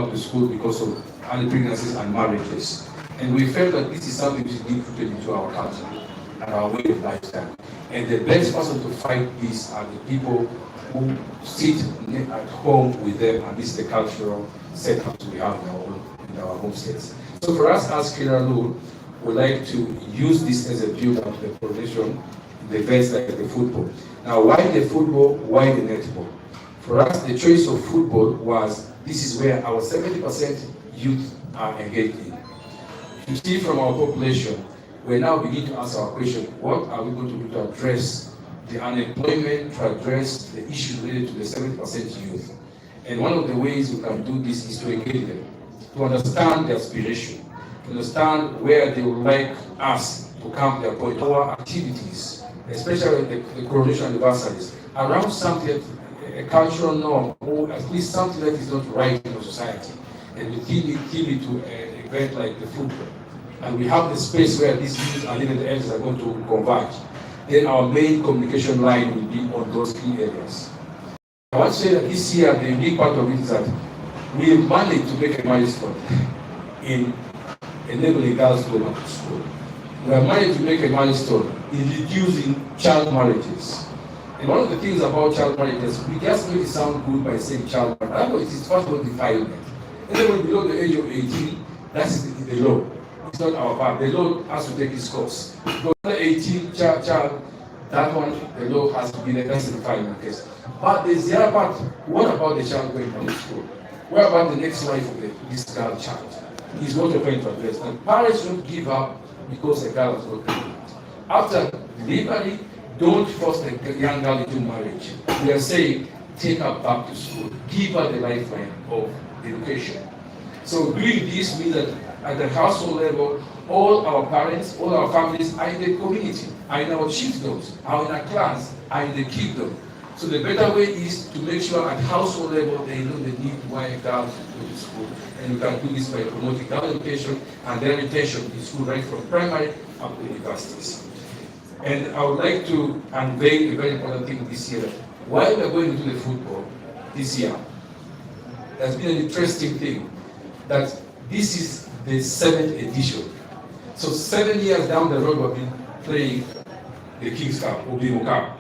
back to school because of early pregnancies and marriages. And we felt that this is something which is deep rooted into our culture and our way of lifestyle. And the best person to fight this are the people who sit at home with them, and this is the cultural setup we have in our home states. So for us as Alur, we like to use this as a build-up to the coordination, the events like the football. Now, why the football? Why the netball? For us, the choice of football was, this is where our 70% youth are engaged in. You see from our population, we now begin to ask our question, what are we going to do to address the unemployment, to address the issues related to the 70% youth? And one of the ways we can do this is to engage them, to understand their aspiration, to understand where they would like us to come their point. Our activities, especially the coronation anniversaries, around something, a cultural norm, or at least something that is not right in our society. And we give it to an event like the football. And we have the space where these youth and even the elders are going to converge. Then our main communication line will be on those key areas. I want to say that this year, the unique part of it is that we have managed to make a milestone in enabling girls to go back to school. We have managed to make a milestone in reducing child marriages. And one of the things about child marriages, we just make it sound good by saying child marriage. I know it is first of all defilement. Anyone below the age of 18, that's the law. It's not our part. The law has to take its course. Because under 18 child, that one, the law has to be like that's the defilement case. But there's the other part. What about the child going to school? What about the next life of this girl child? Is what we're going to address. And parents don't give up because the girl has not pregnant. After delivery, don't force the young girl into marriage. We are saying, take her back to school. Give her the lifeline of education. So doing this means that at the household level, all our parents, all our families are in the community, are in our chiefdoms, are in our clans, are in the kingdom. So the better way is to make sure at household level they know the need why girls go to school. And we can do this by promoting girl education and their retention in school right from primary up to universities. And I would like to unveil a very important thing this year. While we are going into the football this year, there's been an interesting thing that this is the 7th edition. So 7 years down the road, we've been playing the King's Cup or Bimo Cup.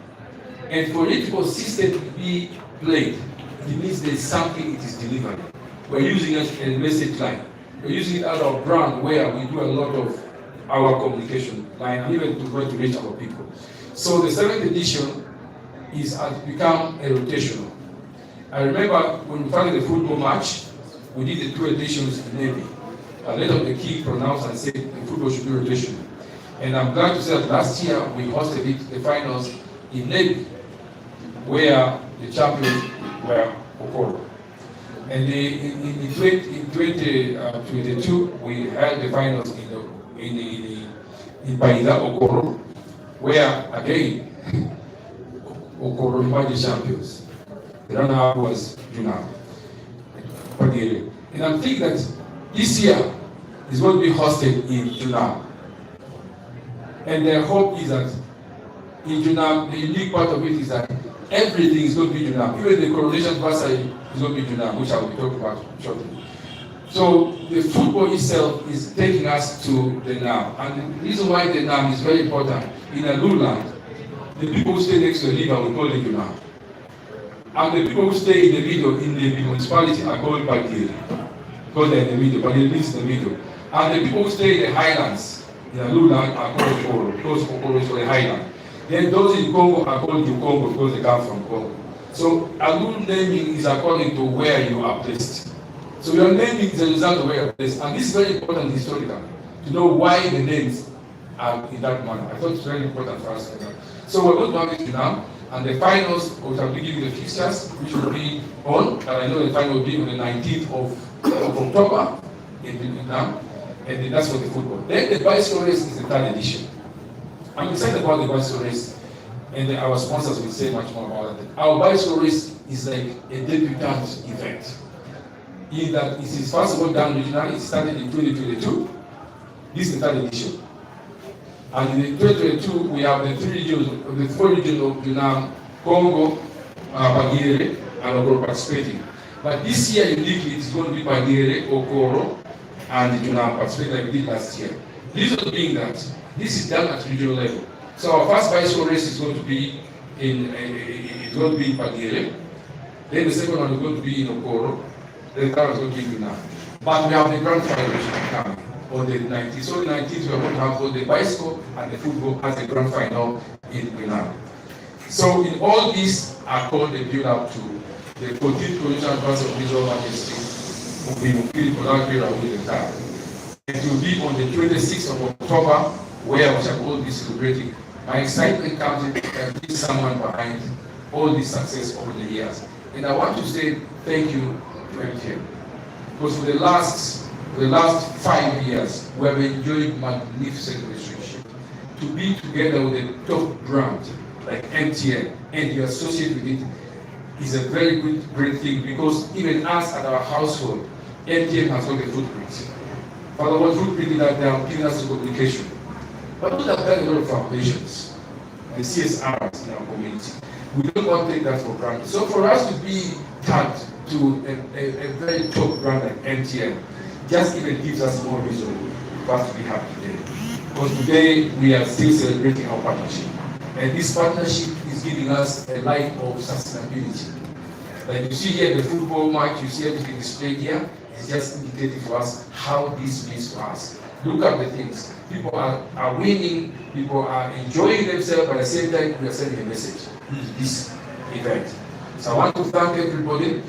And for it to consistently be played, it means there's something it is delivering. We're using it as a message line. We're using it as our brand where we do a lot of our communication line and even to try to reach our people. So the 7th edition has become a rotational. I remember when we started the football match, we did the 2 editions in Navy. Later the king pronounced and said the football should be rotational. And I'm glad to say that last year we hosted the finals in Navy, where the champions were Kopu. And in 2022, we held the finals in Baida Okoro, where again Okoro emerged champions. The runner-up was Junam. And I'm thinking that this year is going to be hosted in Junam. And the hope is that in Junam, the unique part of it is that everything is going to be Junam. Even the coronation anniversary is going to be Junam, which I will be talking about shortly. So the football itself is taking us to the NAM. And the reason why the NAM is very important, in Alur land, the people who stay next to the river, we call it Junam. And the people who stay in the middle, in the municipality, are called Bagir. Because they're in the middle, Bagir means the middle. And the people who stay in the highlands, in Alur land, are called Okoro, because Okoro is for the highland. Then those in Congo are called Congo because they come from Congo. So Alur naming is according to where you are placed. So your naming is a result of where you are placed. And this is very important historically, to know why the names are in that manner. I thought it's very important for us to know. So we're going to have it now. And the finals, which I'll be giving the fixtures, which will be on, and I know the final will be on the 19th of October in Vietnam, and then that's for the football. Then the bicycle race is the 3rd edition. I'm excited about the bicycle race, and our sponsors will say much more about it. Our bicycle race is like a debutant event. In that it is first of all done regionally, it started in 2022. This is the 3rd edition. And in 2022, we have the 4 regions of Vietnam, Congo, Bagire, and Okoro participating. But this year, uniquely, it's going to be by Niere, Okoro, and you now participate like we did last year. The reason being that this is done at regional level. So our first bicycle race is going to be it's going to be in Pagere. Then the second one is going to be in Okoro. Then the third is going to be in Uganda. But we have the grand final coming on the 19th. So the 19th, we are going to have both the bicycle and the football as the grand final in Uganda. So in all these are called the build up to the 14th Coronation Advance of His Royal Majesty will be in Uganda. It will be on the 26th of October, where we shall all be celebrating. My excitement comes in that there is someone behind all this success over the years. And I want to say thank you to MTN. Because for the last 5 years, we have enjoyed magnificent relationship. To be together with a top brand like MTN and you associate with it is a very great thing, because even us at our household, MTN has got a footprint. Father, what footprint is that they have given us the communication. But we have done a lot of foundations, the CSRs in our community. We don't want to take that for granted. So for us to be tagged to a very top brand like MTN, just even gives us more reason for us to be happy today. Because today we are still celebrating our partnership. And this partnership is giving us a life of sustainability. Like you see here the football match, you see everything displayed here, it's just indicating for us how this means for us. Look at the things. People are winning, people are enjoying themselves, but at the same time we are sending a message to this event. So I want to thank everybody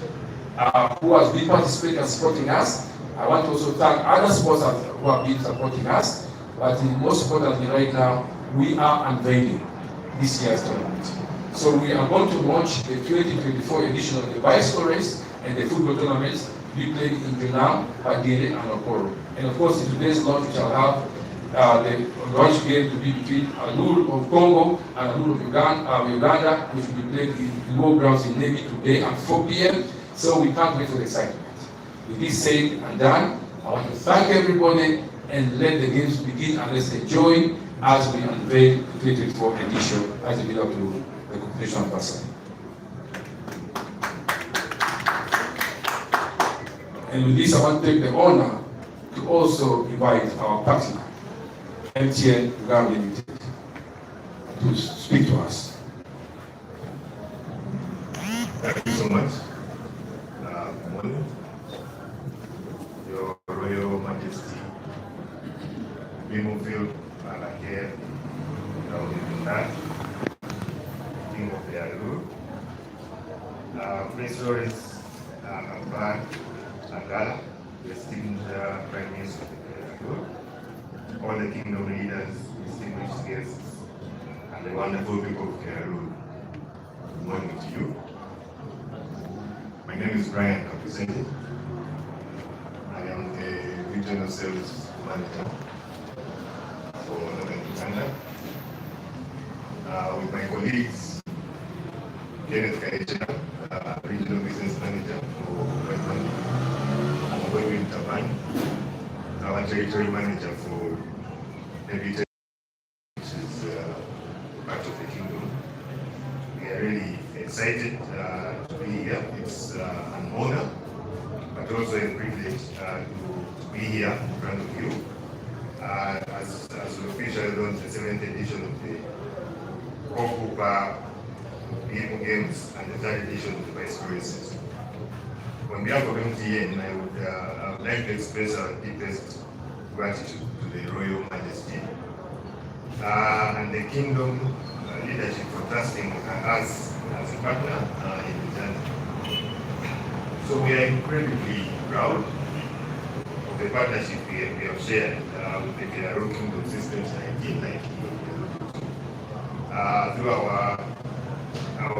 who has been participating and supporting us. I want to also thank other sponsors who have been supporting us. But most importantly right now, we are unveiling this year's tournament. So we are going to launch the 2024 edition of the bicycle race and the football tournaments be played in Junam, Pagere, and Okoro. And of course, in today's launch, we shall have the launch game to be between Alur of Congo and Alur of Uganda, which will be played in low grounds in Navy today at 4 p.m. So we can't wait for the excitement. With this said and done, I want to thank everybody and let the games begin, and let's enjoy as we unveil the 2024 edition as we build up to the competition anniversary. And with this, I want to take the honor to also invite our partner, MTN Uganda Limited, to speak to us. Thank you so much. Good morning. Your Royal Majesty, Bimofil Alake, King of the Alur, Prince Lawrence Amban Angala, the esteemed Prime Minister of the Alur, all the kingdom leaders, distinguished guests, and the wonderful people of Alur. Good morning to you. My name is Brian Kapusende. I am the Regional Sales Manager for Northern Uganda. With my colleagues, Kenneth Kaecha, Regional Business Manager for Western, Mbowe Taban, our Territory Manager for Navy, which is part of the kingdom. We are really excited to be here. It's an honor, but also a privilege to be here in front of you as we officially launch the 7th edition of the Kopu Games and the 3rd edition of the bicycle races. On behalf of MTN, I would like to express our deepest gratitude to the Royal Majesty and the Kingdom leadership for trusting us as a partner in Uganda. So we are incredibly proud of the partnership we have shared with the Kelaru Kingdom since 1990. Through our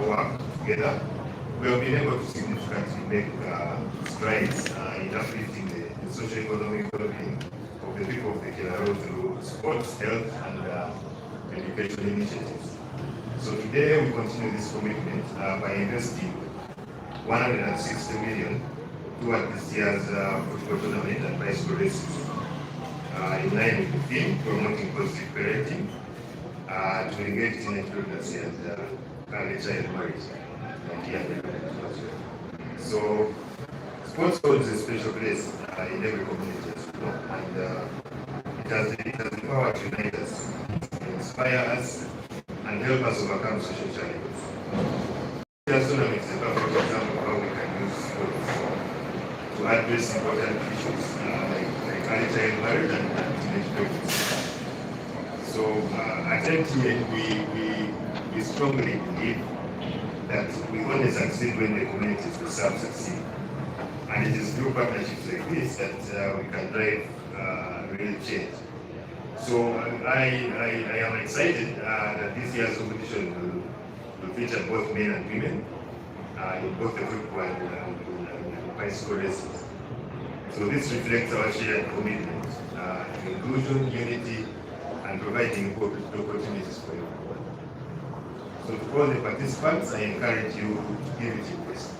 work together, we have been able to significantly make strides in uplifting the socio-economic well-being of the people of the Kelaru through sports, health, and education initiatives. So today we continue this commitment by investing 160 million toward this year's football tournament and bicycle races, in line with the theme promoting positive parenting, to engage teenage pregnancy and early child marriage and young So sports holds a special place in every community, you know, and it has the power to unite us, inspire us, and help us overcome social challenges. This tournament is a perfect example of how we can use sports to address important issues like early child marriage and teenage pregnancy. So at MTN, we strongly believe that we only succeed when the communities we serve succeed. And it is through partnerships like this that we can drive real change. So I am excited that this year's competition will feature both men and women in both the football and bicycle races. So this reflects our shared commitment to inclusion, unity, and providing opportunities for everyone. So to all the participants, I encourage you to give it your best.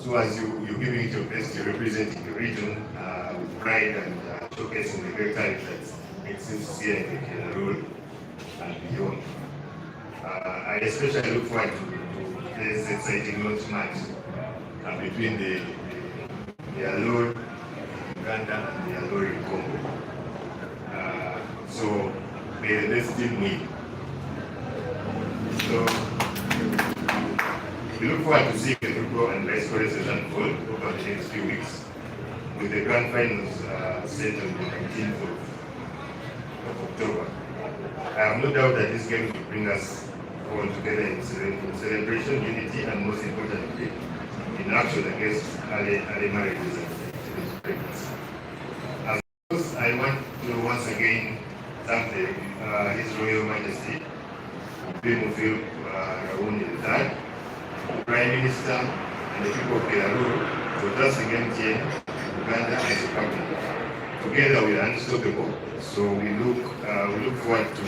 So as you're giving it your best, you're representing the region with pride and showcasing the great talent that exists here in the Alur and beyond. I especially look forward to this exciting launch match between the Alur Uganda and the Alur in Congo. So may the best team win. So we look forward to seeing the football and bicycle races unfold over the next few weeks, with the grand finals set on the 19th of October. I have no doubt that this game will bring us all together in celebration, unity, and most importantly, in action against early marriages and pregnancy. As host, I want to once again thank His Royal Majesty, Phil Raouni III, the Prime Minister, and the people of Alur for trusting MTN, Uganda as a company. Together we are unstoppable, so we look forward to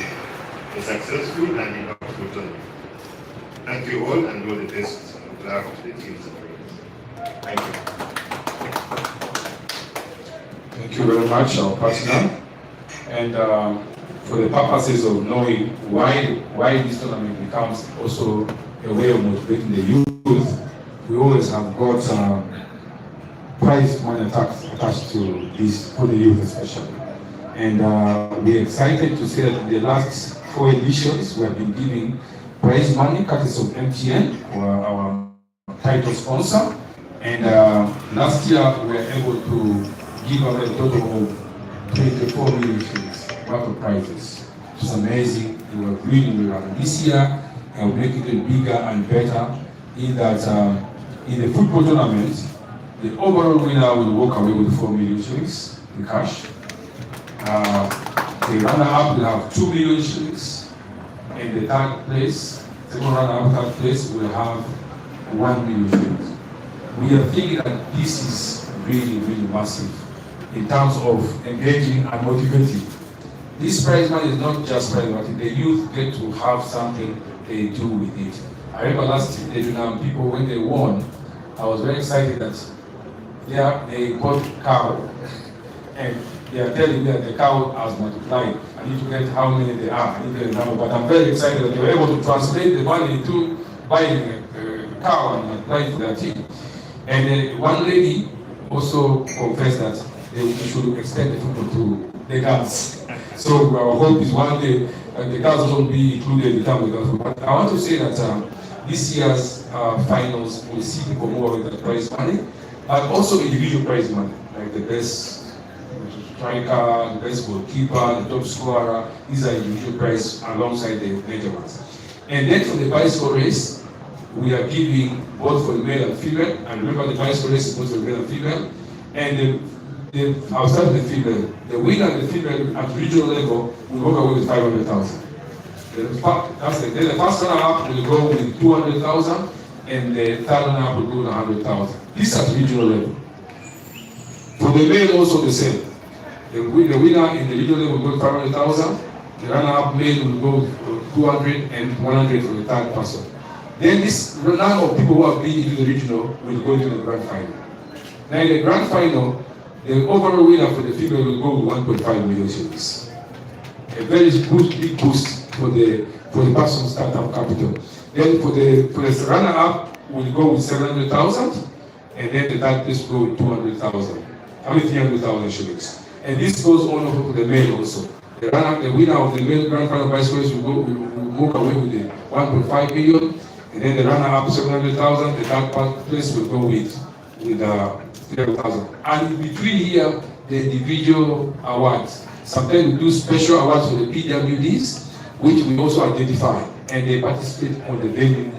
a successful and impactful tournament. Thank you all, and all the best of luck to the teams. Thank you. Thank you very much, our partner. And for the purposes of knowing why this tournament becomes also a way of motivating the youth, we always have got prize money attached to this for the youth especially. And we're excited to say that in the last 4 editions we have been giving prize money courtesy of MTN, our title sponsor. And last year we were able to give away a total of 24 million shillings worth of prizes. It's amazing. We were really well. This year we'll make it even bigger and better in that in the football tournament, the overall winner will walk away with 4 million shillings in cash. The runner-up will have 2 million shillings, and the third place, second runner-up, third place will have 1 million shillings. We are thinking that this is really, really massive in terms of engaging and motivating. This prize money is not just prize money. The youth get to have something they do with it. I remember last year, people, when they won, I was very excited that they got cow, and they are telling me that the cow has multiplied. I need to get how many they are. I need to get the number, but I'm very excited that they were able to translate the money into buying a cow and apply for their team. And one lady also confessed that they should extend the football to the girls. So our hope is one day the girls will be included in the time with us. But I want to say that this year's finals will see people more with the prize money, but also individual prize money, like the best striker, the best goalkeeper, the top scorer. These are individual prize alongside the major ones. And then for the bicycle race, we are giving both for the male and female. And remember, the bicycle race is both for the male and female. And I'll start with the female. The winner and the female at regional level will walk away with 500,000. Then the first runner-up will go with 200,000, and the third runner-up will go with 100,000. This at regional level. For the male, also the same. The winner in the regional level will go with 500,000. The runner-up male will go with 200 and 100 for the third person. Then this number of people who have been into the regional will go into the grand final. Now in the grand final, the overall winner for the female will go with 1.5 million shillings. A very good big boost for the person's startup capital. Then for the runner-up, we'll go with 700,000, and then the third place will go with 200,000. I mean 300,000 shillings. And this goes on over to the male also. The winner of the male grand final vice race will move away with the 1.5 million, and then the runner-up 700,000. The third place will go with 300,000. And in between here, the individual awards. Sometimes we do special awards for the PWDs, which we also identify, and they participate on the venue.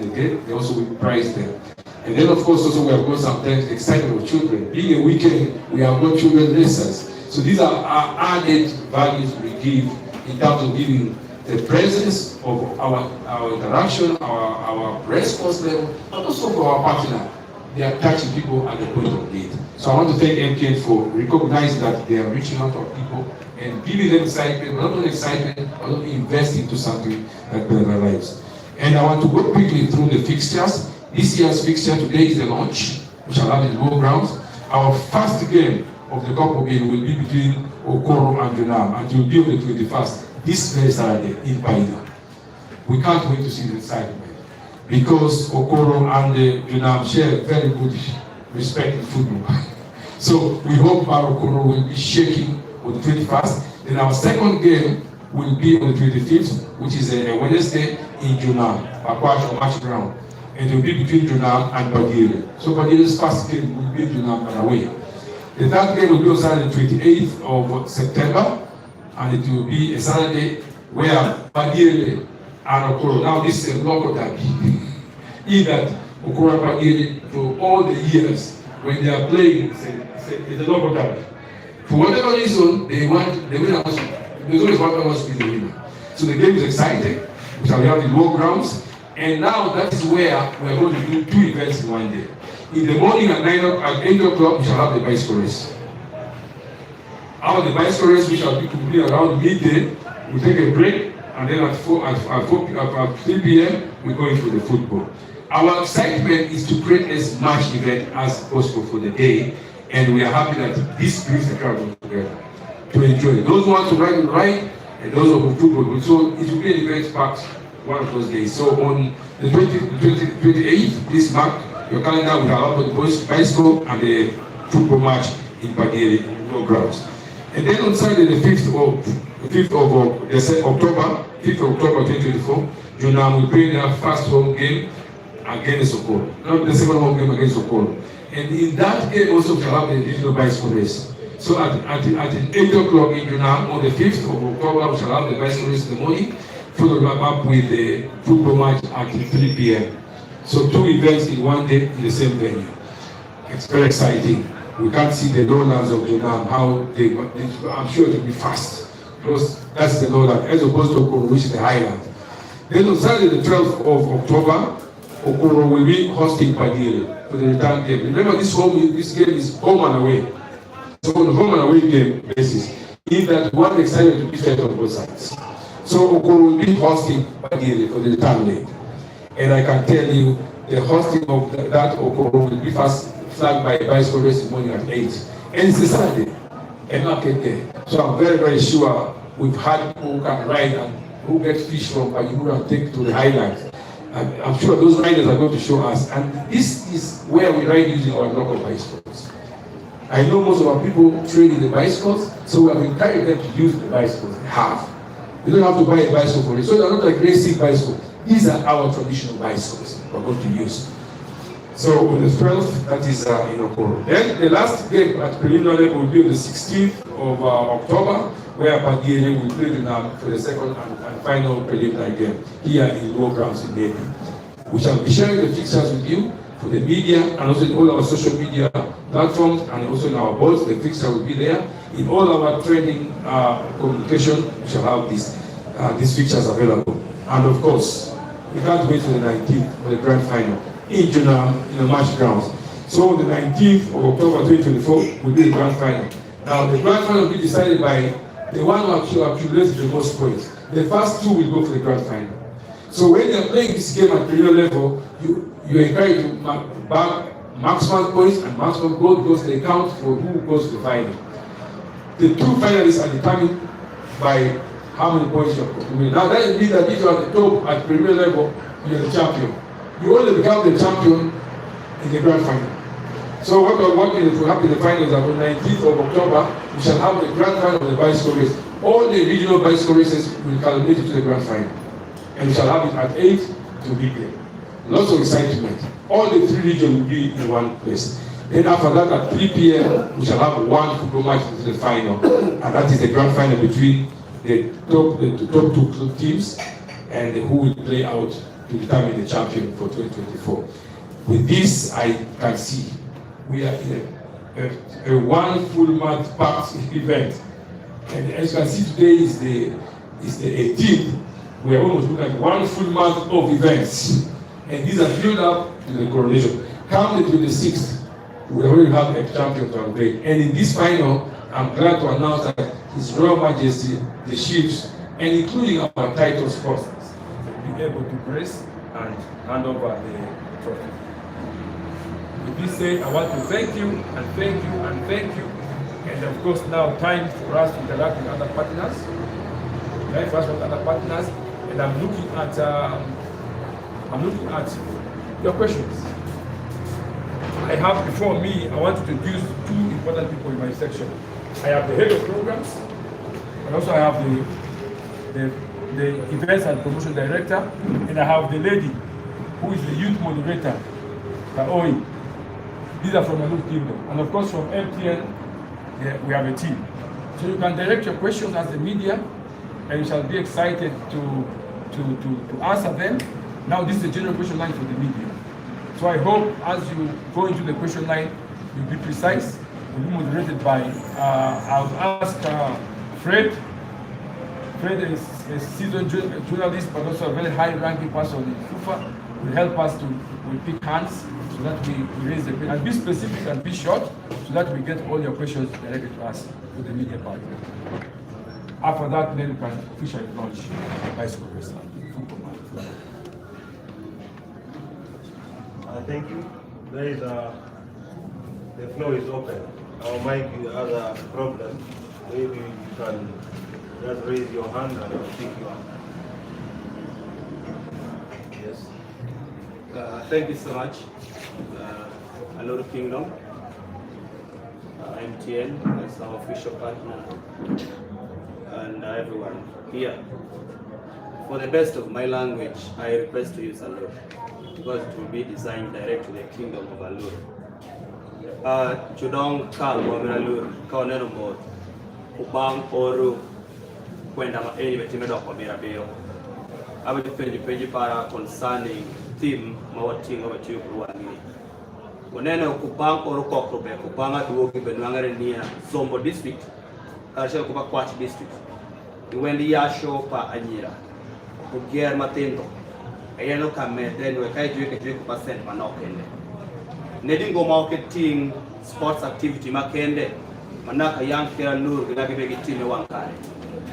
They also will prize them. And then, of course, also we have got sometimes excitement of children. Being a weekend, we have got children races. So these are our added values we give in terms of giving the presence of our interaction, our response level, but also for our partner. They are touching people at the point of need. So I want to thank MTN for recognizing that they are reaching out to people and giving them excitement, not only excitement, but also investing into something that better their lives. And I want to go quickly through the fixtures. This year's fixture today is the launch, which shall have in low grounds. Our first game of the Kopu game will be between Okoro and Junam, and it will be on the 21st, this very Saturday in Paida. We can't wait to see the excitement, because Okoro and Junam share very good respect in football. So we hope our Okoro will be shaking on the 21st. Then our second game will be on the 25th, which is a Wednesday in Junam, Bakwash or match ground. And it will be between Junam and Bagire. So Bagire's first game will be Junam and away. The third game will be on Saturday, 28th of September, and it will be a Saturday where Bagire and Okoro. Now this is a local derby. In that Okoro and Bagire, for all the years when they are playing, it's a local derby. For whatever reason, they want the winner. There's always one wants to be the winner. So the game is exciting. We shall have the low grounds. And now that is where we are going to do two events in one day. In the morning at 8 o'clock, we shall have the bicycle race. After the bicycle race, we shall be complete around midday. We take a break, and then at 3 p.m., we go into the football. Our excitement is to create as much event as possible for the day, and we are happy that this brings the crowd together to enjoy it. Those who want to ride, and those who want football. So it will be an event packed one of those days. So on the 28th, this month, your calendar will allow for the boys bicycle and the football match in Bagere, no grounds. And then on Sunday, the 5th of October 2024, Junam will play their first home game against Okoro. Not the second home game against Okoro. And in that game also we shall have the digital bicycle race. So at 8 o'clock in Junam, on the 5th of October, we shall have the bicycle race in the morning, followed up with the football match at 3 p.m. So two events in one day in the same venue. It's very exciting. We can't see the lowlands of Junam, how I'm sure it will be fast. Because that's the lowland, as opposed to Okoro, which is the highland. Then on Saturday, the 12th of October, Okoro will be hosting Padire for the return game. Remember, this game is home and away. So on the home and away game basis, in that one excited to be fed on both sides. So Okoro will be hosting Padire for the return leg. And I can tell you, the hosting of that Okoro will be first flagged by a bicycle race in the morning at 8. And it's a Saturday, a market day. So I'm very, very sure we've had people who can ride and who get fish from Payuru and take to the highlands. And I'm sure those riders are going to show us. And this is where we ride using our local bicycles. I know most of our people train in the bicycles, so we have encouraged them to use the bicycles they have. You don't have to buy a bicycle for it. So they're not like racing bicycles. These are our traditional bicycles we're going to use. So on the 12th, that is in Okoro. Then the last game at preliminary level will be on the 16th of October, where Padire will play for the second and final preliminary game here in Low Grounds in Navy. We shall be sharing the fixtures with you for the media and also in all our social media platforms and also in our boards. The fixture will be there. In all our training communication, we shall have these fixtures available. And of course, we can't wait for the 19th for the grand final in Junam in the match grounds. So the 19th of October 2024 will be the grand final. Now the grand final will be decided by the one who accumulates the most points. The first two will go for the grand final. So when you're playing this game at preliminary level, you're encouraged to bag maximum points and maximum goal because they count for who goes to the final. The two finalists are determined by how many points you have made. Now that means that if you are at the top at premier level, you are the champion. You only become the champion in the grand final. So what will happen in the finals on the 19th of October, we shall have the grand final of the bicycle race. All the regional bicycle races will culminate to the grand final. And we shall have it at 8 to be there. Lots of excitement. All the 3 regions will be in one place. Then after that, at 3 p.m., we shall have one football match into the final. And that is the grand final between the top 2 teams and who will play out to determine the champion for 2024. With this, I can see we are in a one full month packed event. And as you can see today is the 18th. We are almost looking at 1 full month of events. And these are built up to the coronation. Come the 26th, we already have a champion to unveil. And in this final, I'm glad to announce that His Royal Majesty, the chiefs, and including our title sponsors, will be able to grace and hand over the trophy. With this said, I want to thank you and thank you and thank you. And of course, now time for us to interact with other partners. And I'm looking at your questions. I have before me, I want to introduce 2 important people in my section. I have the head of programs, and also I have the events and promotion director, and I have the lady who is the youth moderator, Kaoi. These are from Alur Kingdom, and of course from MTN, we have a team. So you can direct your questions as the media, and you shall be excited to answer them. Now this is the general question line for the media. So I hope as you go into the question line, you'll be precise. Will be moderated by, I'll ask Fred. Fred is a seasoned journalist, but also a very high-ranking person in FUFA. Will help us to pick hands so that we raise the question. And be specific and be short so that we get all your questions directed to us, to the media part. After that, then we can officially launch bicycle race. Thank you. There is the floor is open. Our mic has a problem. Maybe you can just raise your hand and I'll pick you up. Yes. Thank you so much. Alur Kingdom, MTN as our official partner, and everyone here. For the best of my language, I request to use Alur, because it will be designed direct to the kingdom of Alur. Chudong kal bomi Alur kaonero mo ubang oru kwenda maeni betimedo kwa mirabio. Abe penji para concerning theme mawatinga batiyo kuruani. Unene kubang oru kokrobe kubanga duogi benwangare niya Zombo district, karsha kuba Kwach district. Iwendi yasho pa Anyira. Ugier matendo. Ayano kamete no kai juke 3% manokende. Nedingo marketing sports activity makende manaka yang kira Alur ginabe begi time wankare.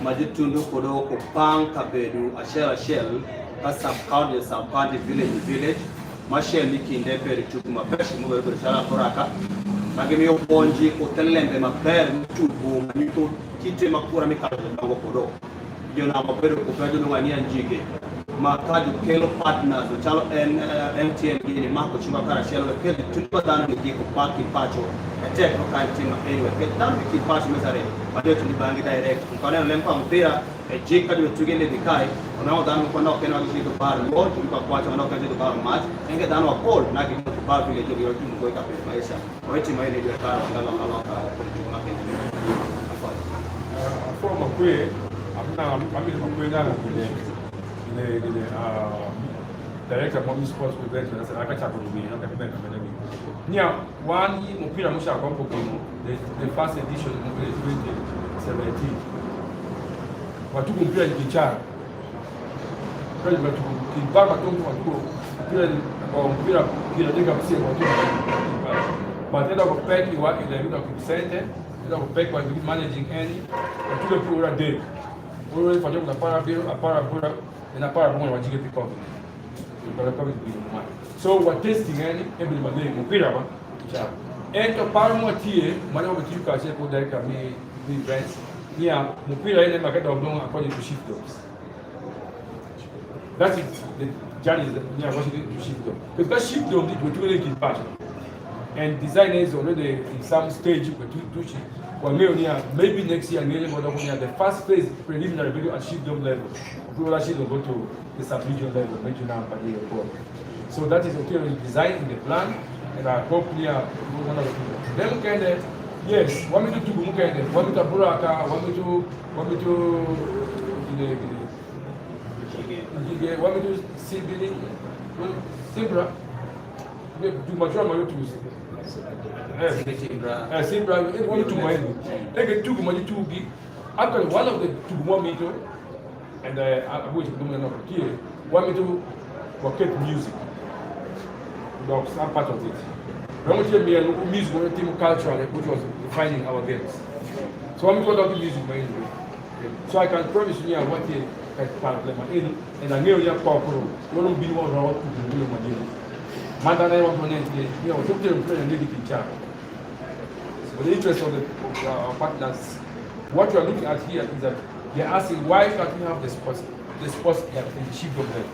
Majitundu kodo ko pang kabedu ashel ka sub county village mashel nikinde peri chukuma peshi mo bero shala koraka magemi obonji ko telembe maper tubu manito kite makura mikalo bango kodo jona mabero ko prajo ngania njige makaju kelo partners chalo MTN gini mako chuma kara shelo kele tulipa dano niki ko paki pacho attack no kind team anyway ke dano niki pacho mesare bado tulibangi direct mkana lempa mpira jika diwe tugende dikai onao dano ko na kena kito bar mo tulipa kwacho na kito bar match enge dano call na kito bar vile jogi yoki mko ka pesa maisha weti maile ndio kara ngalo ka kuna kendo from a way director of sports event na sana kacha ko dubi na kapenda na mimi nia wani mpira musha kwa mpo the first edition of 2017 watu mpira ni kichara kwa hiyo watu kibaba tongo watu mpira kila denga msia watu batenda kwa peki wa ile ndio kusente ndio kwa peki wa managing any watu pia day wewe fanya kuna para na para bongo wajike piko so what testing any every monday mpira ba cha ento para mo tie mwana wa kitu kache ko direct mi events Yeah, Mupira in the market of long according to shift dogs. That is the journey that we are going to shift dog. Because shift dog it will really keep part. And designers already in some stage with two shift. Well, maybe next year, the first phase preliminary video at shift dog level. We will actually go to the sub-region level, regional and so that is okay with design in the plan, and I hope we are one of the people. Then kind of yes, want me to do kind of want me to buraka, want me to want me to see building Simbra do mature my to Simbra want to my like two money to be actually one of the 2 more meter and I wish to do here want me to work music. Dogs are part of it. When we tell music, we team culture, which was defining our games. So I'm going to do music, so I can promise you what you part of them and I know you're popular. You won't be one round to do your money. Mother, I want to know, something play and make it charge. So the interest of our partners, what you are looking at here is that they are asking why can't we have the sports that in the sheep of them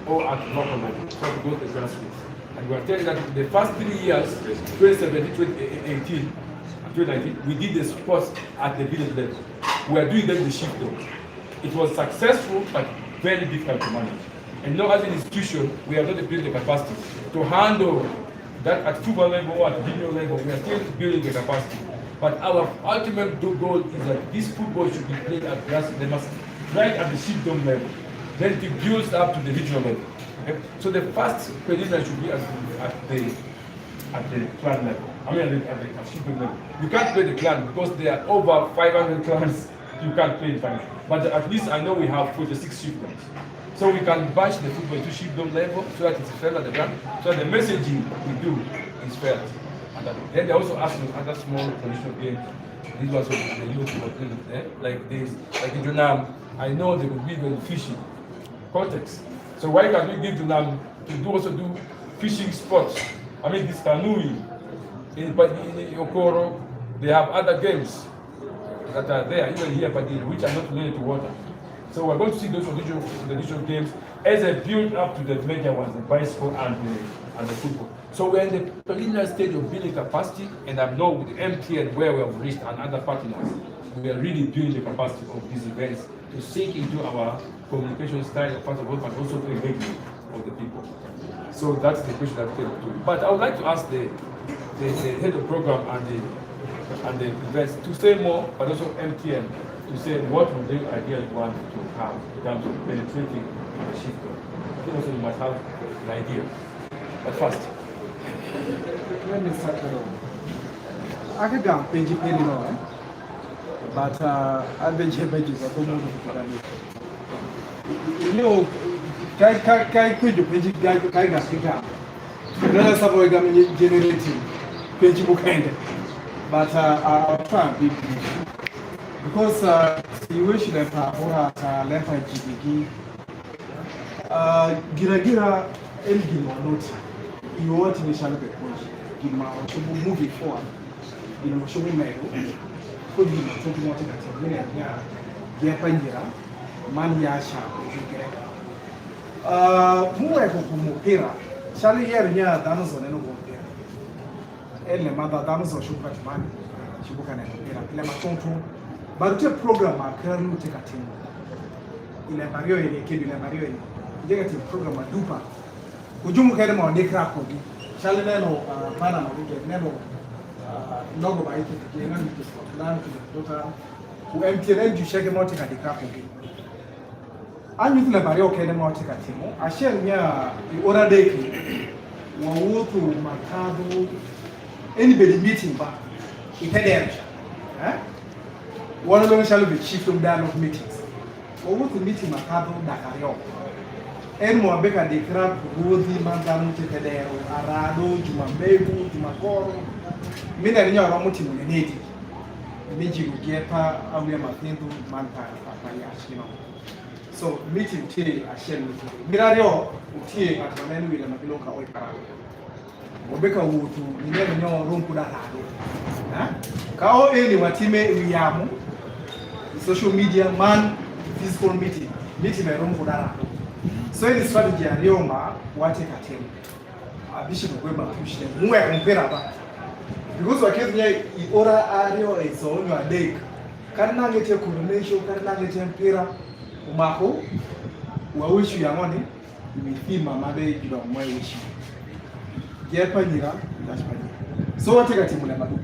or at local level, so to go to the grassroots. And we are telling that the first 3 years, 2017, 2018, and 2019, we did the sports at the village level. We are doing them the shift though. It was successful, but very difficult to manage. And now as an institution, we are not building the capacity to handle that at football level or at junior level. We are still building the capacity. But our ultimate goal is that this football should be played at grassroots. They must right at the shift dome level. Then it builds up to the regional level. Okay? So the first preliminary should be at the clan level. I mean at the shift level. You can't play the clan because there are over 500 clans. You can't play in finals. But at least I know we have 46 chiefdoms. So we can batch the football to chiefdom level so that it's fair at the ground. So the messaging we do is fair. And then they also ask me other small traditional games. These ones the youth like this, like in Junam. I know they would be very fishing context. So why can't we give Junam to also do fishing sports? I mean this canoeing in Okoro, they have other games that are there, even here, but which are not related to water. So we're going to see those traditional games as a build up to the major ones, the bicycle and the football. So we're in the preliminary stage of building capacity, and I know with MTN where we have reached and other partners, we are really building the capacity of these events to sink into our communication style, first of all, but also to engagement of the people. So that's the question that came to. But I would like to ask the head of program and the events to say more, but also MTN to say what would they ideally want to have in terms of penetrating the shift. I think also you must have an idea. But first. Let me start with I could go Benji Pelino, but I've been here Benji, so I don't know. You know, Kai could you Benji Kai Gaska? Let us avoid generating Benji Bukende. But I'll try and be brief. Because situation of our letter GBG, Gira Elgin or not, you want to shall be pushed. To move it forward. You know, show me my could be talking about it. Yapanja, Maniasha, Muepera, shall you hear near Danazon and Open? Elle mother Danazon should put money. She book an Lematonto. But the program are currently taking a team. In a barrier, in a kid in a barrier, negative program at Dupa. Would you look at them on the crack of it? Shall I know Panama? We get never logo by it, land to the daughter who MTN to check them out at the crack of it. I'm with the barrier, okay, them out at him. I share me the other day. One walk to Macado, anybody meeting back. It had one of them shall be chief of dialogue meetings. Or what the meeting Macado Dakario. And more Becca de Crab, Woody, Mandan, Tecadero, Arado, Jumambebu, Jumacoro, Mina Ramotim, the native. Miji Gepa, Awia Matindu, Manta, Papayash, you know. So, meeting tea, I share with you. Mirario, tea at the end with a Mabiloka or Parado. Obeka Wood, you never know room could have had. Kao any Matime Yamu. social media, man, physical meeting my room for that. So in the strategy, Arioma, what take a team. Bishop of Weber push them. Who I compare about. Because what came here, Ora Ario is on your day. Can I get a coronation? Can I get a pira? Umako, who wish you are money? You will feel my mother, you don't my wish. Get Panira, that's Panira. So what take a team on Amadu?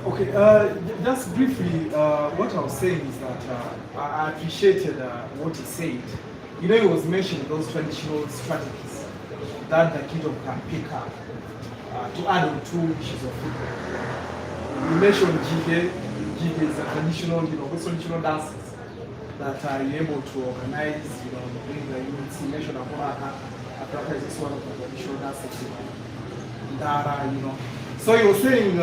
Okay, just briefly, what I was saying is that I appreciated what he said. You know, he was mentioning those traditional strategies that the kingdom can pick up to add on two issues of football. You mentioned GK is a traditional, those traditional dances that are able to organize, bring the unity. You mentioned Aponaka, Aponaka is one of the traditional dances, Dara, So he was saying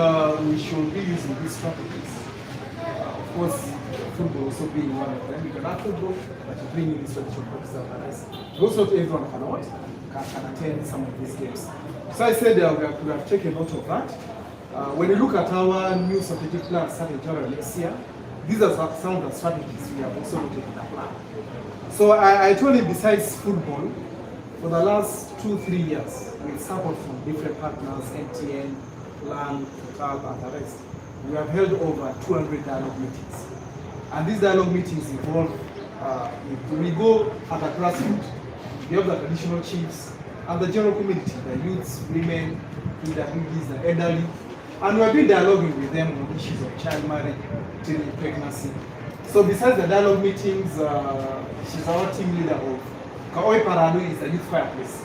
we should be using these strategies. Of course, football also being one of them. You can have football, but you bring in these traditional practices of organize. Also, not everyone can attend some of these games. So I said we have taken note of that. When you look at our new strategic plan starting January next year, these are some of the strategies we have also noted in the plan. So I told him besides football, for the last 2-3 years, with support from different partners, MTN, Land, Total, and the rest, we have held over 200 dialogue meetings. And these dialogue meetings involve, we go at a grassroots, we have the traditional chiefs, and the general community, the youths, women, PWDs, the elderly, and we have been dialoguing with them on issues of child marriage, teen pregnancy. So besides the dialogue meetings, she's our team leader of Kaoi Paradu is a youth fireplace,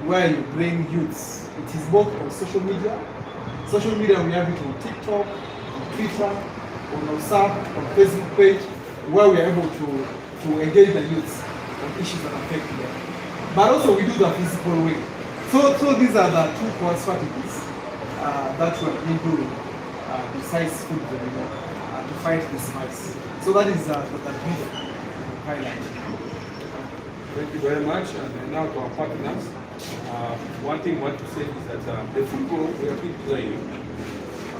where you bring youths. It is both on social media. Social media, we have it on TikTok, on Twitter, on WhatsApp, on Facebook page, where we are able to engage the youths on issues that affect them. But also we do the physical way. So these are the two core strategies that we have been doing besides football, to fight this vice. So that is the brief highlight. Thank you very much. And now to our partners. One thing I want to say is that the football we have been playing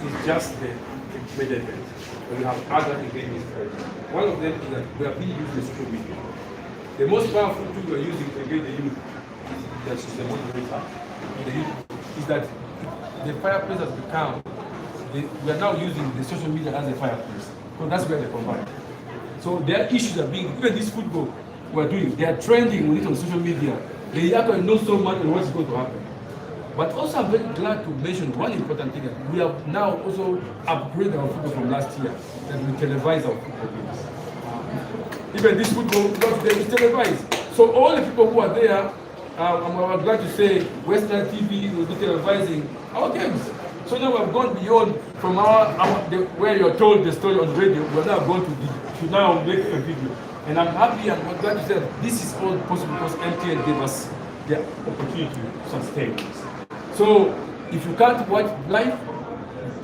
is just the main event. We have other engagements. One of them is that we have been using social media. The most powerful tool we are using to engage the youth that is the moderator. The youth is that the fireplace has become. We are now using the social media as a fireplace. So that's where they combine. So their issues are being, even this football we're doing, they are trending with it on social media. They actually know so much on what's going to happen. But also I'm very glad to mention one important thing, that we have now also upgraded our football from last year, that we televise our football games. Even this football, because is televised. So all the people who are there, I'm glad to say, Western TV will be televising our games. So now we've gone beyond from where you're told the story on the radio, we're now going to now make a video. And I'm happy and I'm glad to say that this is all possible because MTN gave us the opportunity to sustain this. So if you can't watch live,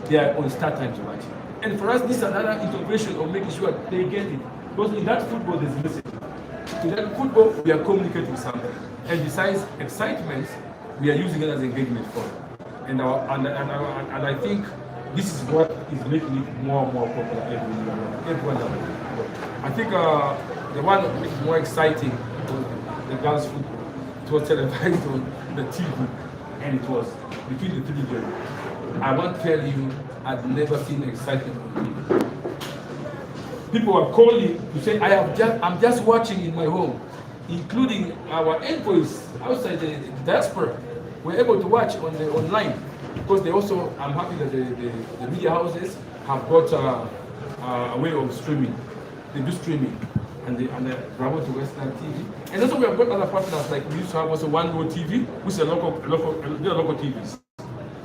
they are on start time to watch. And for us, this is another integration of making sure they get it. Because in that football, there's message. In that football, we are communicating something. And besides excitement, we are using it as engagement for it. And I think this is what is making it more and more popular everywhere. I think the one that makes it more exciting was the girls' football. It was televised on the TV, and it was between the three games. I won't tell you, I've never seen excitement on TV. People are calling to say, I'm just watching in my home, including our envoys outside the diaspora. We're able to watch on the online because they also. I'm happy that the media houses have got a way of streaming. They do streaming, and they bravo to Western TV. And also we have got other partners, like we used to have also One Road TV, which are local TVs.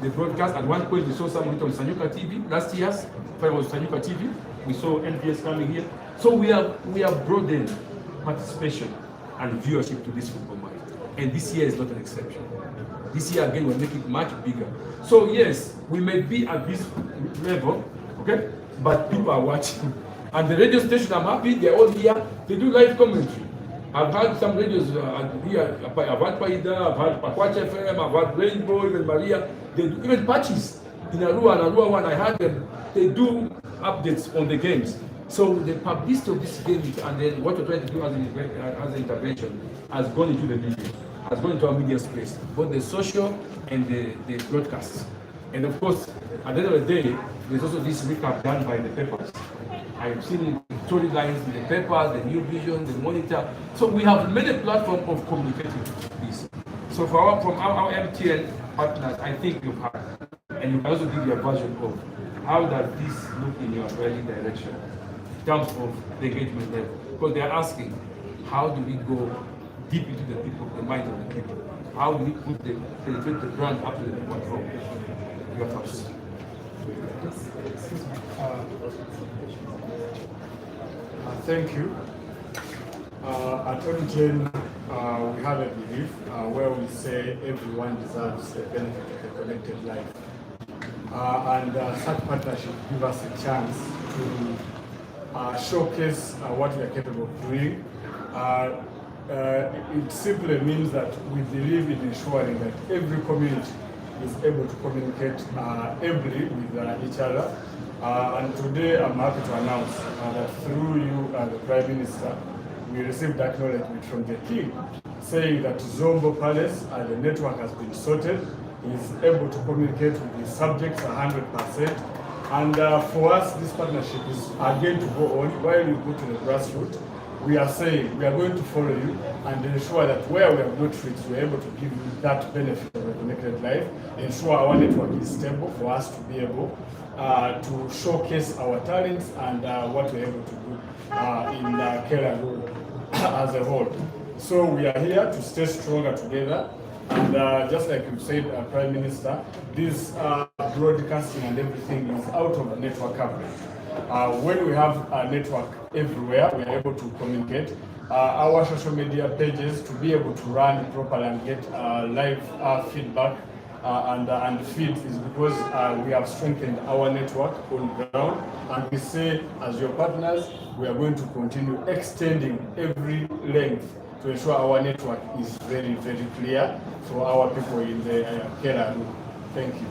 They broadcast. At one point we saw some on Sanyuka TV last year's. It was Sanyuka TV. We saw NPS coming here. So we have broadened participation and viewership to this football match. And this year is not an exception. This year again we're making it much bigger. So yes, we may be at this level, okay, but people are watching. And the radio station, I'm happy, they're all here, they do live commentary. I've had some radios here, I've had Paida, I've had Pakwacha FM, I've had Rainbow, even Maria, they do even patches. in Alur and Alur 1, I had them, they do updates on the games. So the publicity of this game and then what we're trying to do as an intervention has gone into the media, has gone into our media space, both the social and the broadcasts. And of course, at the end of the day, there's also this recap done by the papers. I've seen storylines in the papers, the New Vision, the Monitor. So we have made a platform of communicating this. So from our MTN partners, I think you've had, and you can also give your version of how does this look in your early direction in terms of the engagement level. Because they are asking, how do we go deep into the people, the mind of the people? How do we penetrate the brand up to the platform? Your thoughts. Thank you. At MTN, we have a belief where we say everyone deserves the benefit of a connected life. And such partnership give us a chance to showcase what we are capable of doing. It simply means that we believe in ensuring that every community is able to communicate ably with each other. And today I'm happy to announce that through you, the Prime Minister, we received acknowledgement from the King saying that Zombo Palace, the network has been sorted, is able to communicate with the subjects 100%. And for us, this partnership is again to go on. While we go to the grassroots, we are saying we are going to follow you and ensure that where we have not reached, we are able to give you that benefit of a connected life, ensure our network is stable for us to be able to showcase our talents and what we're able to do in Alur as a whole. So we are here to stay stronger together. And just like you said, Prime Minister, this broadcasting and everything is out of network coverage. When we have a network everywhere, we are able to communicate. Our social media pages to be able to run properly and get live feedback and feed is because we have strengthened our network on ground. And we say, as your partners, we are going to continue extending every length to ensure our network is very, very clear for our people in the Alur. Thank you.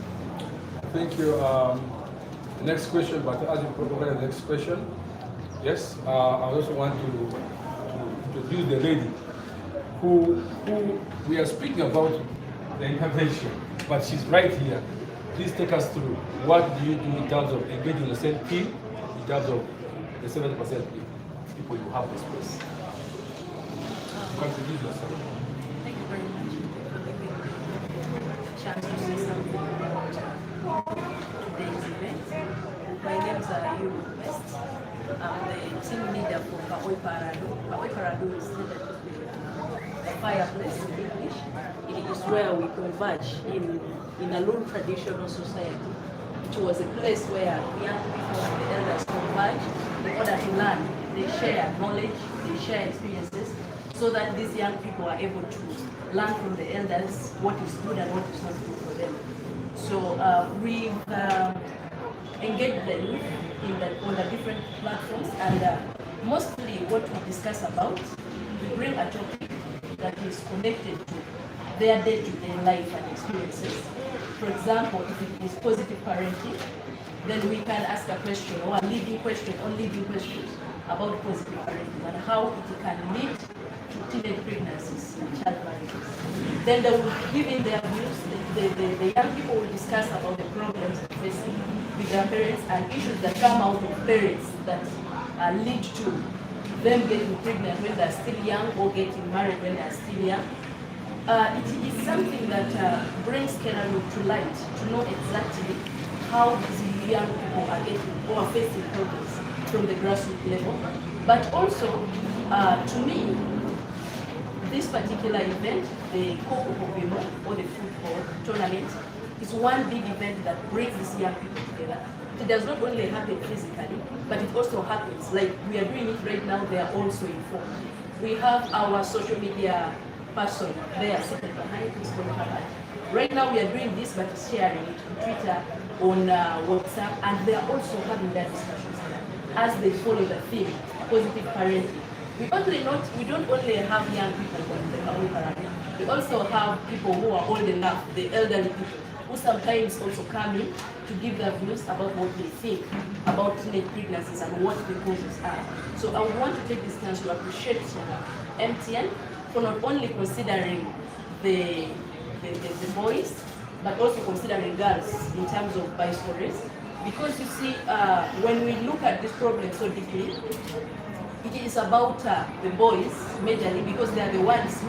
Thank you. Next question, but as you provide the next question, yes, I also want to introduce the lady who we are speaking about the intervention, but she's right here. Please take us through what do you do in terms of engaging the same team, in terms of the 70% people you have this place. Introduce yourself. Thank you very much for giving me the chance to say something about today's event. My name is Alur. I'm the team leader for Kopu. Kopu is the fireplace in English. It is where we converge in Alur traditional society. It was a place where young people and the elders converge in order to learn. They share knowledge, they share experiences, so that these young people are able to learn from the elders what is good and what is not good for them. So we've engaged the youth on the different platforms, and mostly what we discuss about, we bring a topic that is connected to their day-to-day life and experiences. For example, if it is positive parenting, then we can ask a question or a leading question or leading questions about positive parenting and how it can lead to teenage pregnancies and child marriages. Then they will give in their views. The young people will discuss about the problems facing with their parents and issues that come out of parents that lead to them getting pregnant when they're still young or getting married when they're still young. It is something that brings Alur to light, to know exactly how these young people are getting or are facing problems from the grassroots level. But also, to me, this particular event, the Kopu or the football tournament, is one big event that brings these young people together. It does not only happen physically, but it also happens. Like we are doing it right now, they are also informed. We have our social media person there sitting behind this camera. Right now we are doing this, but sharing it on Twitter, on WhatsApp, and they are also having their discussions as they follow the theme, positive parenting. We don't only have young people on the Kopu. We also have people who are old enough, the elderly people, who sometimes also come in to give their views about what they think about teenage pregnancies and what the causes are. So I would want to take this chance to appreciate MTN for not only considering the boys, but also considering girls in terms of bias for race. Because you see, when we look at this problem so deeply, it is about the boys majorly, because they are the ones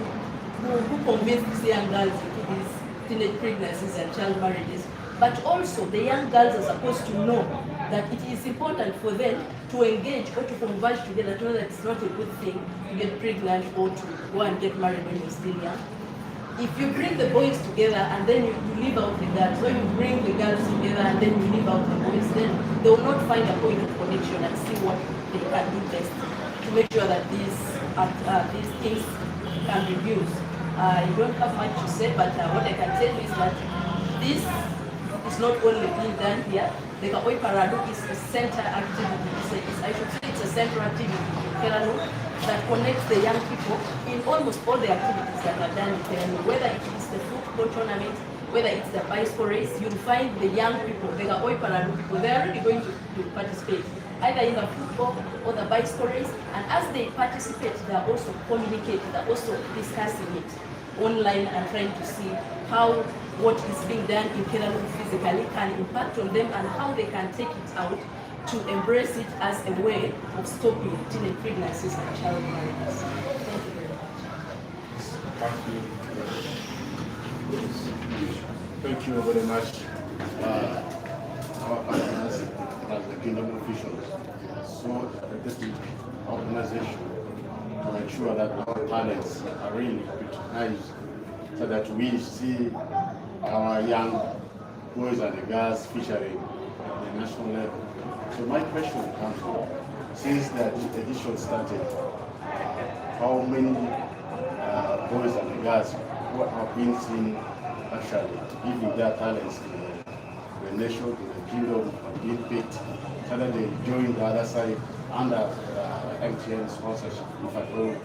who convince these young girls into these teenage pregnancies and child marriages. But also the young girls are supposed to know that it is important for them to engage or to converge together to know that it's not a good thing to get pregnant or to go and get married when you're still young. If you bring the boys together and then you leave out the girls, or you bring the girls together and then you leave out the boys, then they will not find a point of connection and see what they can do best to make sure that these things can reduce. I don't have much to say, but what I can tell you is that this is not only being done here. The Kaoi Paradu is a center activity. I should say it's a central activity in Kerala that connects the young people in almost all the activities that are done in Kerala. Whether it is the football tournament, whether it's the bicycle race, you'll find the young people, the Kaoi Paradu people, they're already going to participate either in the football or the bicycle race. And as they participate, they're also communicating, they're also discussing it online and trying to see how what is being done in Kerala physically can impact on them and how they can take it out to embrace it as a way of stopping teenage pregnancies and child marriages. Thank you very much. Thank you very much, our partners as the kingdom officials. So the organization to ensure that our talents are really recognized so that we see our young boys and girls featuring at the national level. So my question comes from, since the edition started, how many boys and girls who have been seen actually giving their talents to the nation, to the kingdom, and being picked, so that they join the other side under MTN sponsorship, if at all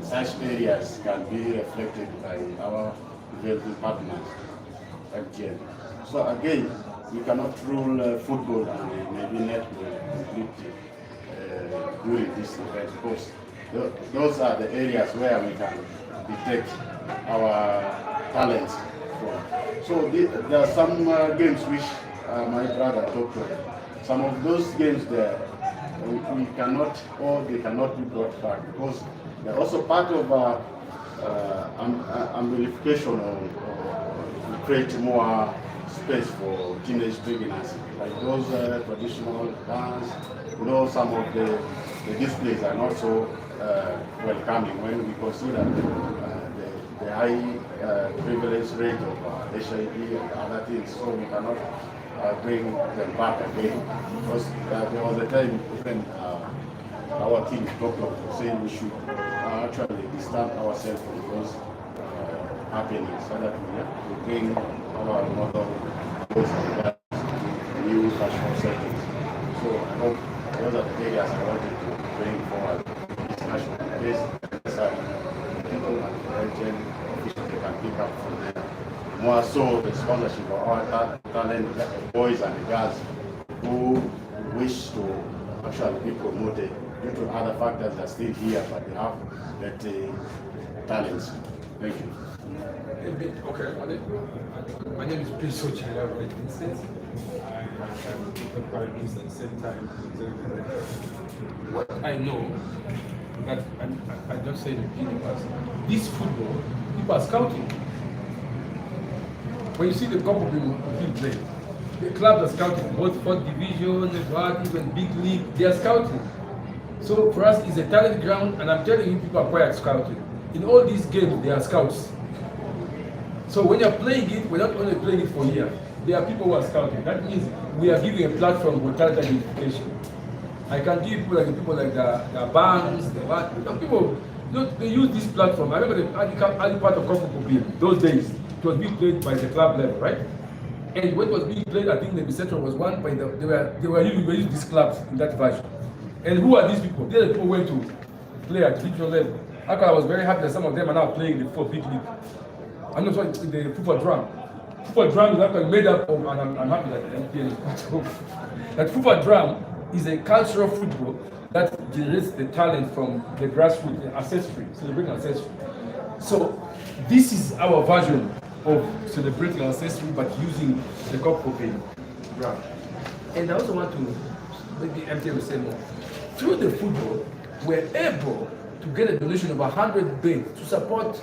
such areas can be reflected by our developing partners, MTN. So again, we cannot rule football and maybe netball completely during this event, because those are the areas where we can detect our talents from. So there are some games which my brother talked about. Some of those games there, we cannot, or they cannot be brought back, because they're also part of amplification or to create more space for teenage pregnancy. Like those traditional dance, some of the displays are not so welcoming when we consider the high prevalence rate of HIV and other things. So we cannot bring them back again, because there was a time when our team talked of saying we should actually distance ourselves from those happenings, so that we bring our model boys and girls to new fashion settings. So I hope those are the areas I wanted to bring forward discussion. These are people and the officials they can pick up from there. More so the sponsorship of our talent boys and girls who wish to actually be promoted due to other factors that are still here, but they have that talents. Thank you. Okay, my name is Prince Ochaya, right, Vincent. I'm the prime minister at the same time. What I know, that I just say the beginning was, this football, people are scouting. When you see the Kopu people play, the clubs are scouting, both fourth division, even big league, they are scouting. So for us, it's a talent ground, and I'm telling you, people are quite scouting. In all these games, there are scouts. So when you're playing it, we're not only playing it for years. There are people who are scouting. That means we are giving a platform for talent identification. I can give people like the banks, people, they use this platform. I remember the early part of Kopu, those days, it was being played by the club level, right? And when it was being played, I think the central was one by they were using these clubs in that version. And who are these people? These are the people who went to play at regional level. I was very happy that some of them are now playing the fourth big league. I'm not sorry, the football drum. Football drum is actually made up of, and I'm happy that MTN is part of that. Football drum is a cultural football that generates the talent from the grassroots, the ancestry, celebrating ancestry. So this is our version of celebrating ancestry, but using the Kopu drum. And I also want to, maybe MTN will say more. Through the football, we're able to get a donation of 100 beds to support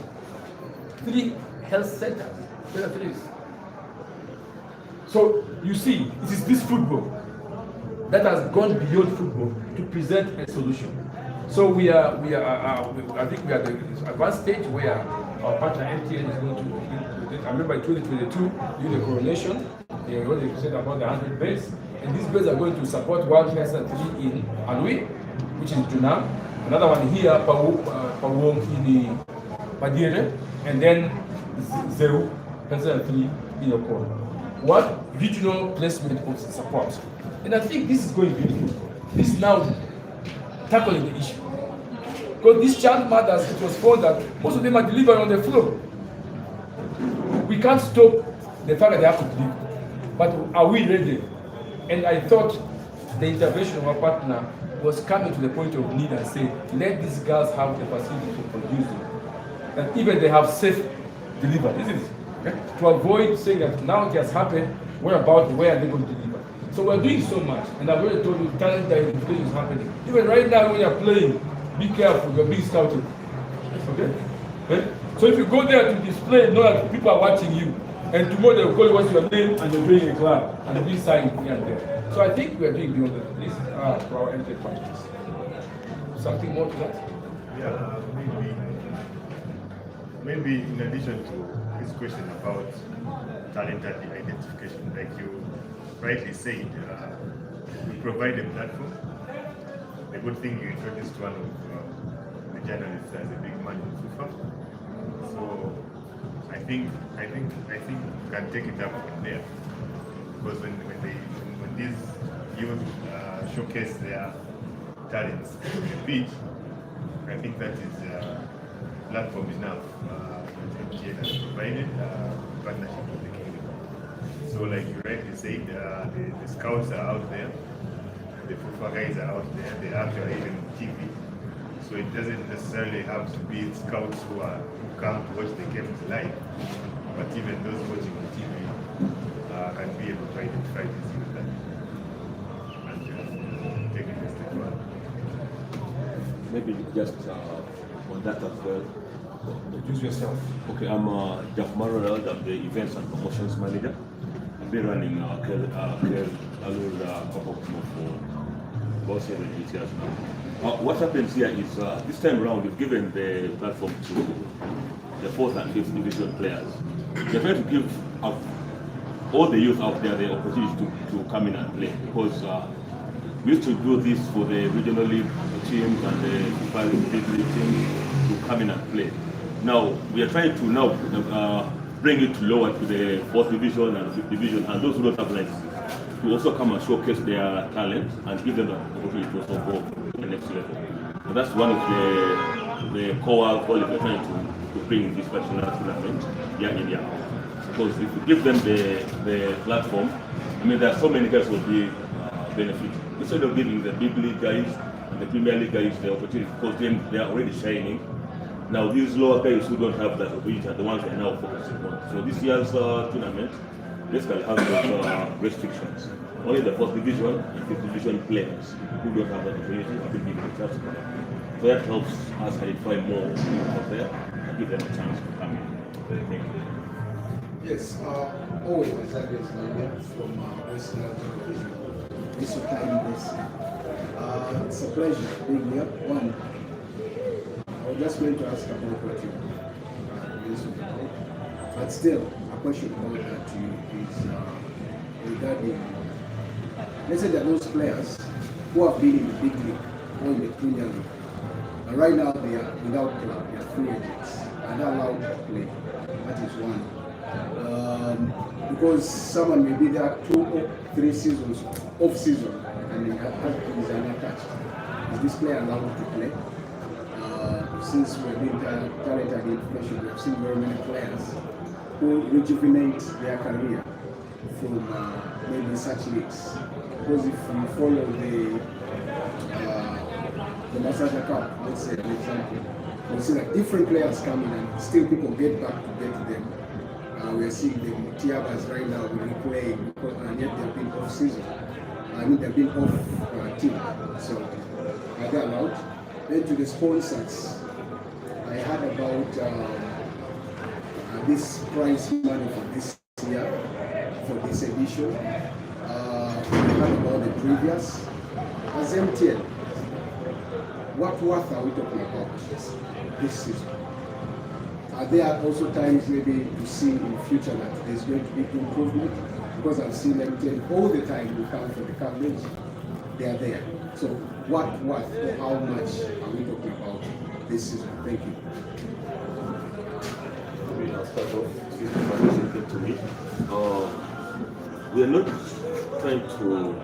3 health centers. So you see, it is this football that has gone beyond football to present a solution. So I think we are at the advanced stage where our partner MTN is going to. I remember in 2022, during the coronation, they already said about the 100 beds, and these beds are going to support World Health Center 3 in Alur, which is Junam. Another one here, Pawong in Badire, and then Zeru, Health Center 3 in Okoro. What regional placement of support? And I think this is going beautiful. This is now tackling the issue. Because these child mothers, it was found that most of them are delivering on the floor. We can't stop the fact that they have to deliver. But are we ready? And I thought the intervention of our partner was coming to the point of need and say, let these girls have the facility to produce them. And even they have safe delivery, isn't it? Okay? To avoid saying that now it has happened, where are they going to deliver? So we're doing so much, and I've already told you talent identification is happening. Even right now when you're playing, be careful, you're being scouted. Okay? So if you go there to display, know that people are watching you, and tomorrow they'll call you what's your name, and you're doing a club, and you'll be signed here and there. So I think we are doing beyond that. This for our entry practice. Something more to that? Yeah, maybe in addition to this question about talent identification, like you rightly said, we provide a platform. The good thing you introduced one of the journalists as a big man in FIFA. So I think we can take it up from there, because when these youth showcase their talents on the pitch, I think that is platform enough that MTN has provided partnership with the kingdom. So like you rightly said, the scouts are out there, the football guys are out there, they actually even TV. So it doesn't necessarily have to be scouts who come to watch the games live, but even those watching on TV can be able to identify this youth and take it a step further. Maybe just on that as well. Introduce yourself. Okay, I'm Jeff Marrell, I'm the events and promotions manager. I've been running Alur Kopu for about 7 years now. What happens here is this time around we've given the platform to the 4th and 5th division players. They're trying to give all the youth out there the opportunity to come in and play, because we used to do this for the regional league teams and the big league teams to come in and play. Now we are trying to bring it lower to the 4th division and 5th division, and those who don't have licenses to also come and showcase their talent and give them the opportunity to also go to the next level. So that's one of the core goals we're trying to bring in this particular tournament year in, year out. Because if we give them the platform, I mean, there are so many guys who will be benefiting. Instead of giving the big league guys and the Premier League guys the opportunity, because then they are already shining. Now these lower guys who don't have that opportunity are the ones we are now focusing on. So this year's tournament basically has those restrictions. Only the 4th division and 5th division players who don't have that opportunity have been given a chance to come in. So that helps us identify more people out there and give them a chance to come in. Thank you. Yes, always Gonzalez from Western Television. This is it's a pleasure being here. One, I was just going to ask about what you but still, a question about that to you is regarding, let's say that those players who have been in the big league or in the Premier League, and right now they are without club, they are free agents, and they're allowed to play. That is one. Because someone may be there 2 or 3 seasons off season and he is unattached. Is this player allowed to play? since we've been talent identification, we have seen very many players who rejuvenate their career from maybe such leagues. Because if you follow the Massaja Cup, let's say an example, we see that different players come in and still people get back to get them. We are seeing the Tiabas right now really playing, and yet they've been off season. I mean, they've been off team. So are they allowed? Then to the sponsors, I heard about this prize money for this year, for this edition. I heard about the previous. As MTN, what worth are we talking about this season? Are there also times maybe to see in the future that there's going to be improvement? Because I've seen MTN all the time we come for the coverage, they are there. So what worth or how much are we talking about this season? Thank you. Maybe I'll start off. This information came to me. We are not trying to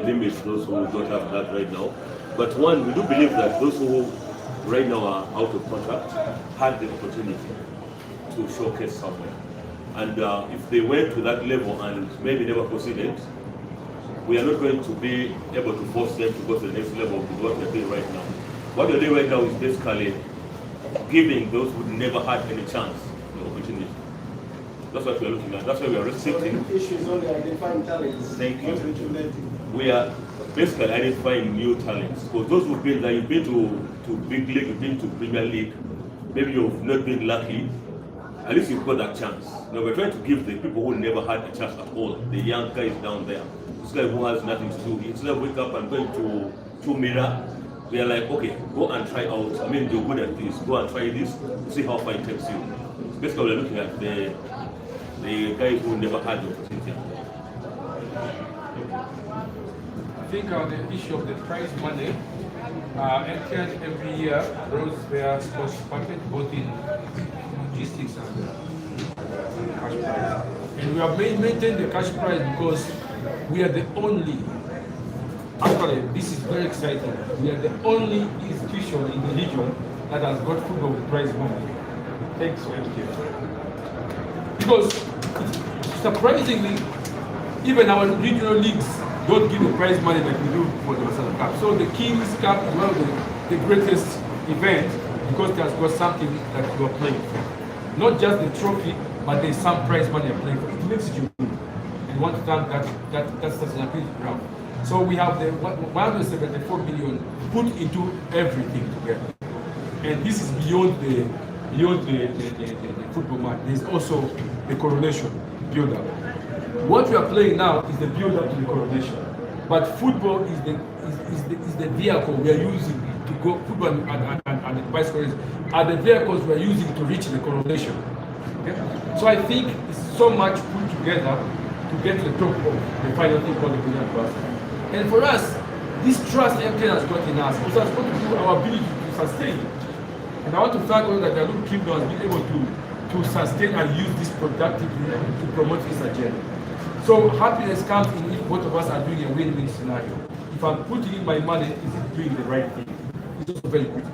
limit those who don't have that right now. But one, we do believe that those who right now are out of contract had the opportunity to showcase somewhere. And if they went to that level and maybe never proceeded, we are not going to be able to force them to go to the next level with what they're doing right now. What they're doing right now is basically giving those who never had any chance the opportunity. That's what we're looking at. That's why we are restricting. So the issue is only identifying talents. Thank you. We are basically identifying new talents. Because those who've been there, you've been to big league, you've been to Premier League, maybe you've not been lucky, at least you've got that chance. Now we're trying to give the people who never had a chance at all, the young guys down there, this guy who has nothing to do, instead of wake up and going to Mira, they are like, okay, go and try out. I mean, you're good at this, go and try this, see how far it takes you. So basically we're looking at the guys who never had the opportunity. I think the issue of the prize money, MTN every year grows their sports package both in logistics and cash prize. And we have maintained the cash prize because we are the only, actually this is very exciting, we are the only institution in the region that has got football with prize money. Thanks to MTN. Because surprisingly, even our regional leagues don't give the prize money like we do for the Massaja Cup. So the King's Cup is one of the greatest events because it has got something that you are playing for. Not just the trophy, but there's some prize money you're playing for. It makes it unique. And want to thank that's sustainability ground. So we have the 174 million put into everything together. And this is beyond the football match. There's also the coronation build-up. What we are playing now is the build-up to the coronation. But football is the vehicle we are using to go, football and the bicycles are the vehicles we are using to reach the coronation. Okay? So I think it's so much put together to get to the top of the final thing called the Brilliant Basket. And for us, this trust MTN has got in us, it has got to do our ability to sustain. And I want to thank all that the Alur Kingdom has been able to sustain and use this productively to promote this agenda. So happiness comes in if both of us are doing a win-win scenario. If I'm putting in my money, is it doing the right thing? It's also very critical.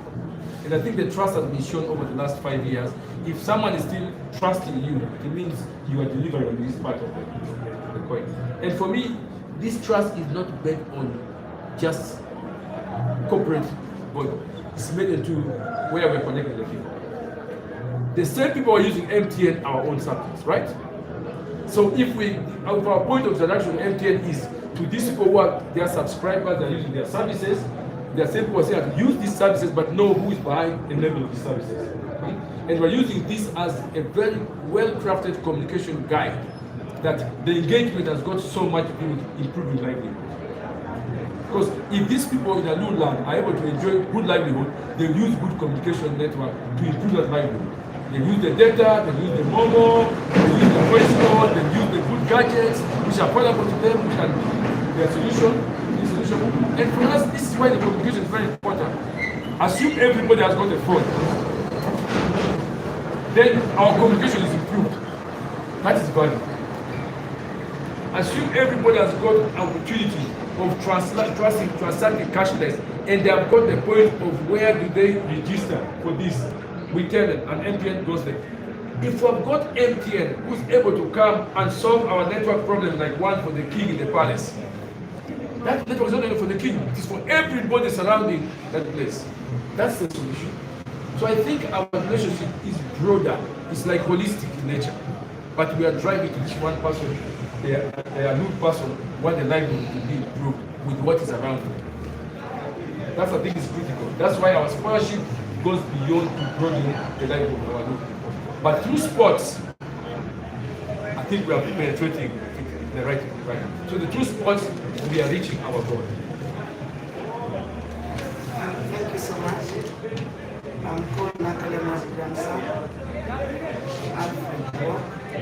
And I think the trust has been shown over the last 5 years. If someone is still trusting you, it means you are delivering this part of the coin. And for me, this trust is not based on just corporate, but it's made into where we're connecting the people. The same people are using MTN, our own service, right? So if our point of transaction MTN is to these people who are their subscribers, they're using their services, there are same people who say use these services but know who is behind the level of these services. Right? And we're using this as a very well-crafted communication guide that the engagement has got so much to do with improving livelihood. Because if these people in Alur land are able to enjoy good livelihood, they use good communication network to improve that livelihood. They use the data, they use the Momo, they use the voice note, they use the good gadgets which are available to them, which can be their solution. And for us, this is why the communication is very important. Assume everybody has got a phone. Then our communication is improved. That is value. Assume everybody has got an opportunity of transacting cashless. and they have got the point of where do they register for this. We tell them, and MTN goes there. If we've got MTN who's able to come and solve our network problem like one for the king in the palace, that network is not only for the king, it is for everybody surrounding that place. That's the solution. So I think our relationship is broader, it's like holistic in nature. But we are driving to each one person, the new person, what the livelihood to be improved with what is around them. That's I think is critical. That's why our scholarship goes beyond to broaden the livelihood of our new people. But through sports, I think we are penetrating the right. So the true sports, we are reaching our goal. Thank you so much. I'm called Nakalema's grandson. I'm from work. I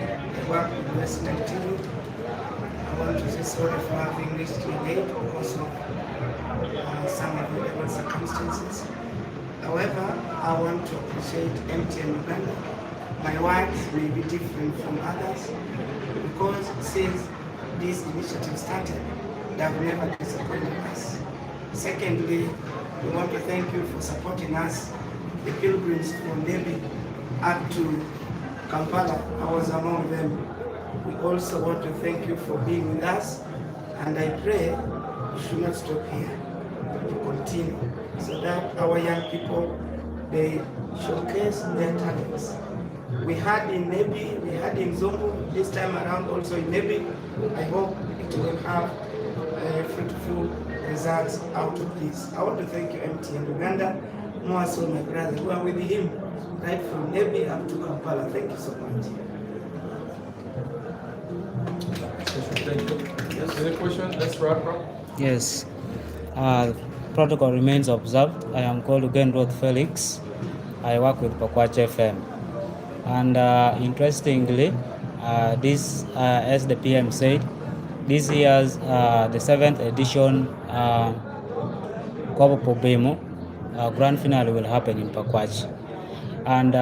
work with Western TV. I want to say sorry for having reached you late because of some available circumstances. However, I want to appreciate MTN Uganda. My words may be different from others because since this initiative started, they have never disappointed us. Secondly, we want to thank you for supporting us, the pilgrims from Nebi up to Kampala. I was among them. We also want to thank you for being with us, and I pray you should not stop here, but to continue so that our young people, they showcase their talents. We had in Nebi, we had in Zombo, this time around also in Nebi. I hope it will have fruitful results out of this. I want to thank you, MTN Uganda, more so my brother, who are with him right from Nebi up to Kampala. Thank you so much. Thank you. Yes, any question? Let's wrap up. Yes. Protocol remains observed. I am called Ugenroth Felix. I work with Pakwach FM. And interestingly, this, as the PM said, this year's the 7th edition Kopu Bemo grand finale will happen in Pakwach. And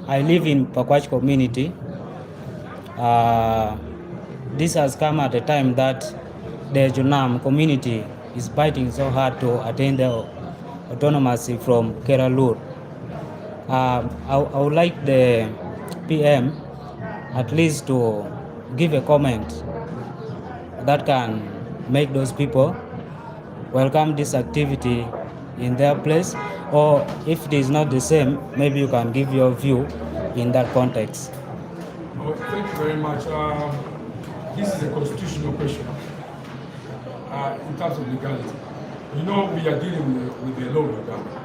I live in Pakwach community. This has come at a time that the Junam community is fighting so hard to attain the autonomy from Alur. I would like the PM at least to give a comment that can make those people welcome this activity in their place, or if it is not the same, maybe you can give your view in that context. Oh, thank you very much. This is a constitutional question in terms of legality. You know, we are dealing with the law of Uganda.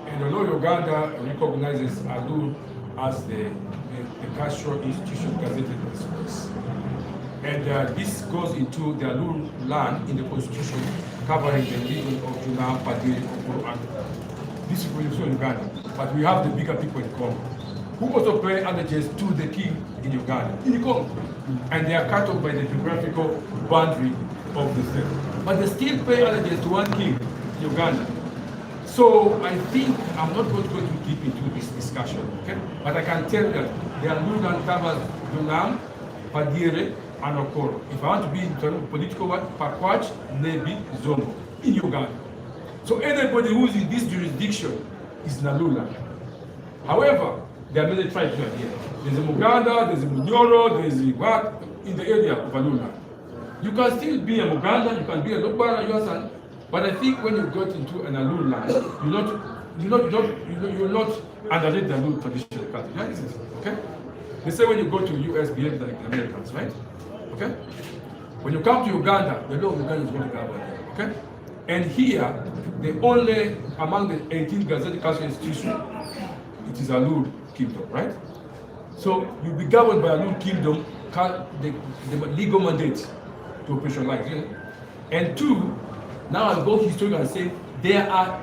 And the law of Uganda recognizes Alur as the cultural institution gazetted in this place. And this goes into the Alur land in the constitution covering the region of Juna, Padiri, Kopu, and this is in Uganda. But we have the bigger people in Congo who also pay allegiance to the king in Uganda, in Congo. And they are cut off by the geographical boundary of the state. But they still pay allegiance to one king in Uganda. So I think I'm not going to go too deep into this discussion, okay? But I can tell you that the Alur land covers Dunam, Padire, and Okoro. If I want to be in terms of political work, Pakwach, Nebi, Zombo, in Uganda. So anybody who is in this jurisdiction is Nalula. However, there are many tribes here. There's a Muganda, there's a Munyoro, there's a what in the area of Alula. You can still be a Muganda, you can be a Lobara, Yosan, but I think when you get into an Alur land, you're not underneath the Alur traditional culture. Right? Okay? They say when you go to US, behave like the Americans, right? Okay? When you come to Uganda, the law of Uganda is going to govern you. Okay? And here, the only among the 18 gazetted cultural institutions, it is Alur Kingdom, right? So you'll be governed by Alur Kingdom, the legal mandate to operationalize. You know? And two, now I'll go historical and say there are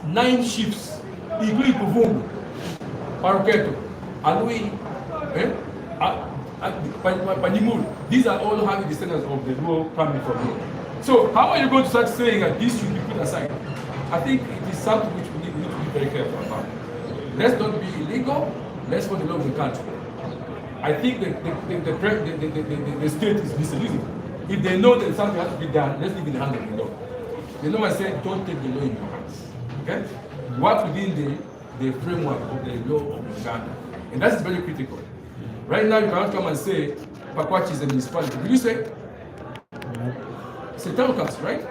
9 chiefs, including Kuvungu, Paroketo, Alui, Panimur. These are all having descendants of the Luo family from Luo. So how are you going to start saying that this should be put aside? I think it is something which we need to be very careful about. Let's not be illegal, let's follow the law of the country. I think the state is misleading. If they know that something has to be done, let's leave it in the hands of the law. They normally say, don't take the law in your hands. Okay? Work within the framework of the law of Uganda. And that is very critical. Right now, you cannot come and say, Pakwachi is a municipality. Will you say? It's a town council, right?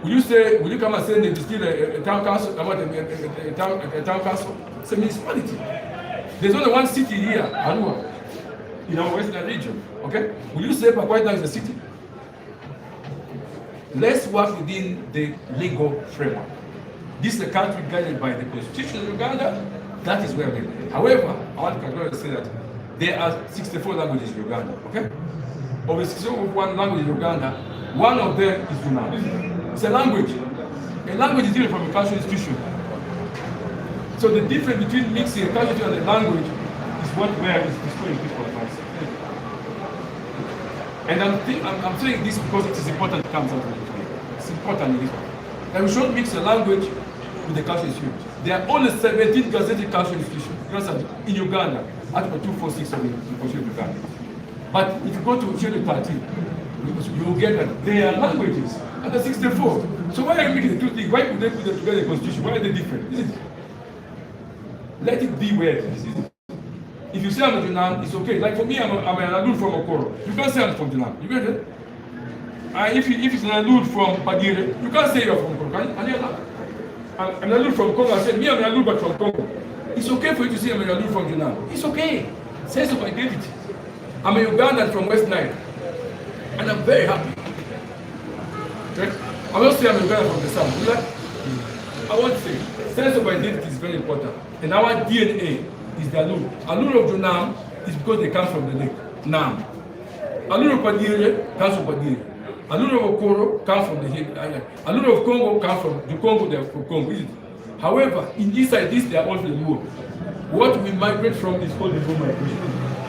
Will you come and say they still a town council? About a town council? It's a municipality. There's only one city here, Alur, in our western region. Okay? Will you say Pakwachi is a city? Let's work within the legal framework. This is a country guided by the Constitution of Uganda. That is where we are. However, I want to say that there are 64 languages in Uganda. Okay? Of the 61 languages in Uganda, one of them is Uganda. It's a language. A language is different from a cultural institution. So the difference between mixing a culture and a language is what where is destroying people like myself. And I'm saying this because it is important to come out of it. It's important in this one. That we shouldn't mix a language with the cultural institution. There are only 17 gazetted cultural institutions in Uganda, Article 246 of the Constitution of Uganda. But if you go to Schedule 13, you will get that there are languages, and there are 64. So why are you making the two things? Why could they put them together in the Constitution? Why are they different? Let it be where it is. If you say I'm a Junam, it's okay. Like for me, I'm an Alur from Okoro. You can't say I'm from Junam. You get it? If it's an Alur from Padire, you can't say you're from Okoro. Can you? I'm an Alur from Congo. I said, me, I'm an Alur but from Congo. It's okay for you to say I'm an Alur from Junam. It's okay. Sense of identity. I'm a Ugandan from West Nile. And I'm very happy. Right? I'm not saying I'm a Ugandan from the South. I want to say, sense of identity is very important. And our DNA is the Alur. Alur of Junam is because they come from the lake, Nam. Alur of Padire comes from Padire. Alur of Okoro comes from the hill. Alur of Congo comes from the Congo, they are from Congo. However, inside this, they are all the Luo. What we migrate from is called the Luo migration,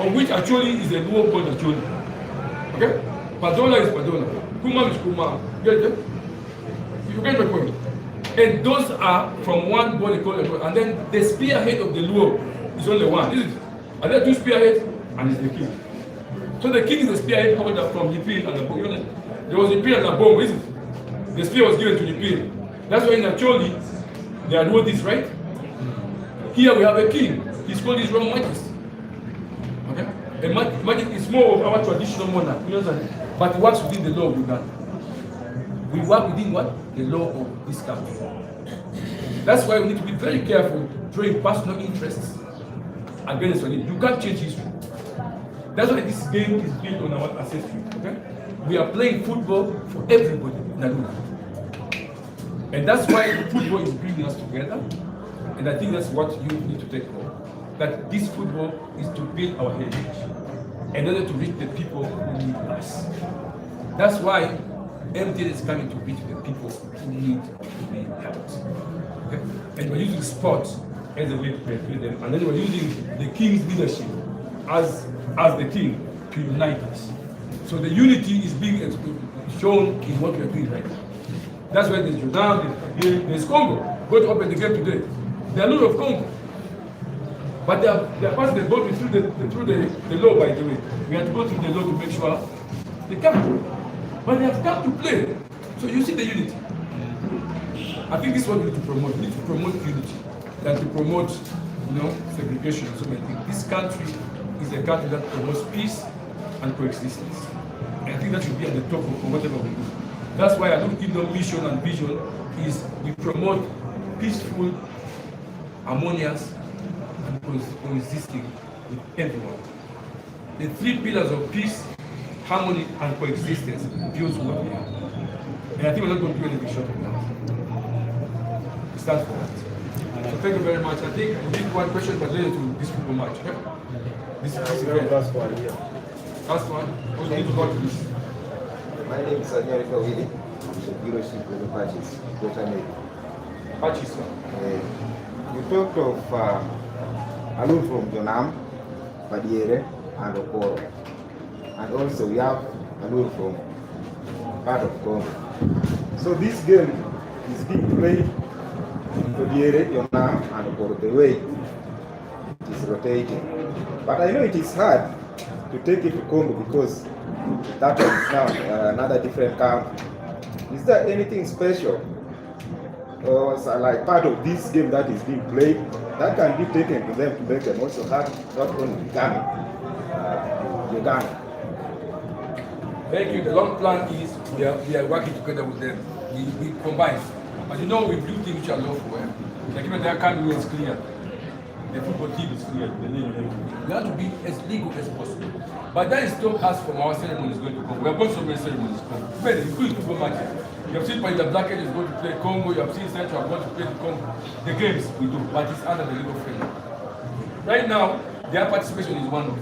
of which actually is a Luo called Acholi. Okay? Padola is Padola. Kuma is Kuma. Get it? You get my point? And those are from one body called Luo. And then the spearhead of the Luo is only one, isn't it? And there are two spearheads, and it's the king. So the king is the spearhead coming up from Yipil and Abom. There was Yipil and Abom, isn't it? The spear was given to Yipil. That's why in Acholi, they are this, right? Here we have a king. He's called his Royal Majesty. Okay? And magic is more of our traditional monarch, you understand? But it works within the law of Uganda. We work within what? The law of this country. That's why we need to be very careful drawing personal interests against it. You can't change history. That's why this game is built on our ancestry. Okay? We are playing football for everybody in Alur. And that's why football is bringing us together. And I think that's what you need to take home. That this football is to build our heritage in order to reach the people who need us. That's why MTN is coming to reach the people who need to be helped. Okay? And we're using sports as a way to benefit them. And then we're using the king's leadership as the king to unite us. So the unity is being shown in what we're doing right now. That's why there's Uganda, there's Congo. Go to open the game today. There are a lot of Congo. But they are passing the ball through the law, by the way. We have to go through the law to make sure they come. But they have come to play. So you see the unity. I think this is what we need to promote. We need to promote unity than to promote, segregation. So I think this country is a country that promotes peace and coexistence. And I think that should be at the top of whatever we do. That's why I don't give them mission and vision is we promote peaceful, harmonious, and coexisting with everyone. The three pillars of peace, harmony, and coexistence builds what we are. And I think we're not going to do anything short of that. We start for that. So thank you very much. I think we need one question, but later to these people much. Okay? This is the last one. Yeah. Last one. We need to go to this. My name is Anyari Kawili. I'm the bureau chief of the patches. Patches. You talked of Alur from Jonam, Padiere, and Okoro. And also we have Alur from part of Congo. So this game is being played in Padiere, Jonam, and Okoro the way it is rotating. But I know it is hard to take it to Congo because that is now another different camp. is there anything special or like part of this game that is being played that can be taken to them to make them also have not only becoming Uganda? Thank you. The long plan is we are working together with them. We combine. But you know, we do things which are lawful. Like even their country is clear. The football team is clear. The name and everything. We have to be as legal as possible. But that is still us from our ceremonies going to come. We have got so many ceremonies coming. Many, including football matches. You have seen by the Blackhead is going to play Congo. You have seen Central are going to play the Congo. The games we do, but it's under the legal framework. Right now, their participation is one of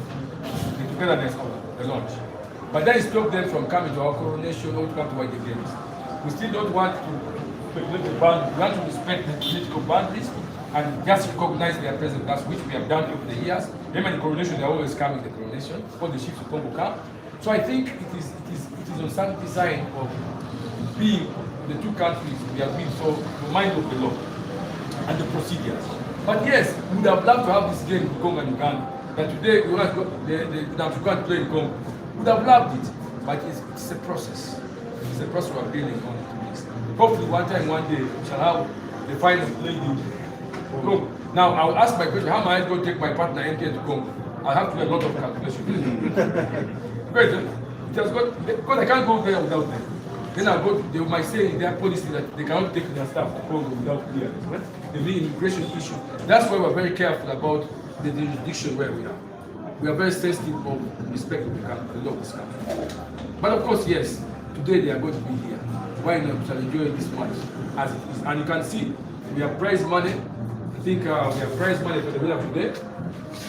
the togetherness of the launch. But that is stop them from coming to our coronation or to come to watch the games. We still don't want to speculate the boundaries. We want to respect the political boundaries and just recognize their presence, that's which we have done over the years. Them and the coronation, they always come in the coronation, all the chiefs of Congo come. So I think it is on some design of being the two countries, we have been so mindful of the law and the procedures. But yes, we would have loved to have this game in Congo and Uganda. But today, we want to go, the play in Congo. We would have loved it, but it's a process. It's a process we are building on to this. Hopefully, one time, one day, we shall have the final play in Congo. Now, I'll ask my question, how am I going to take my partner MTN to Congo? I have to do a lot of calculations. Great, it has got, because I can't go there without them. Then I'll go, they might say in their policy that they cannot take their staff to Congo without clearance. Right? There'll be immigration issue. That's why we're very careful about the jurisdiction where we are. We are very sensitive of respect of the law of this country. But of course, yes, today they are going to be here. Why not? We shall enjoy this much as it is. And you can see, we have prize money. I think we have prize money for the winner today.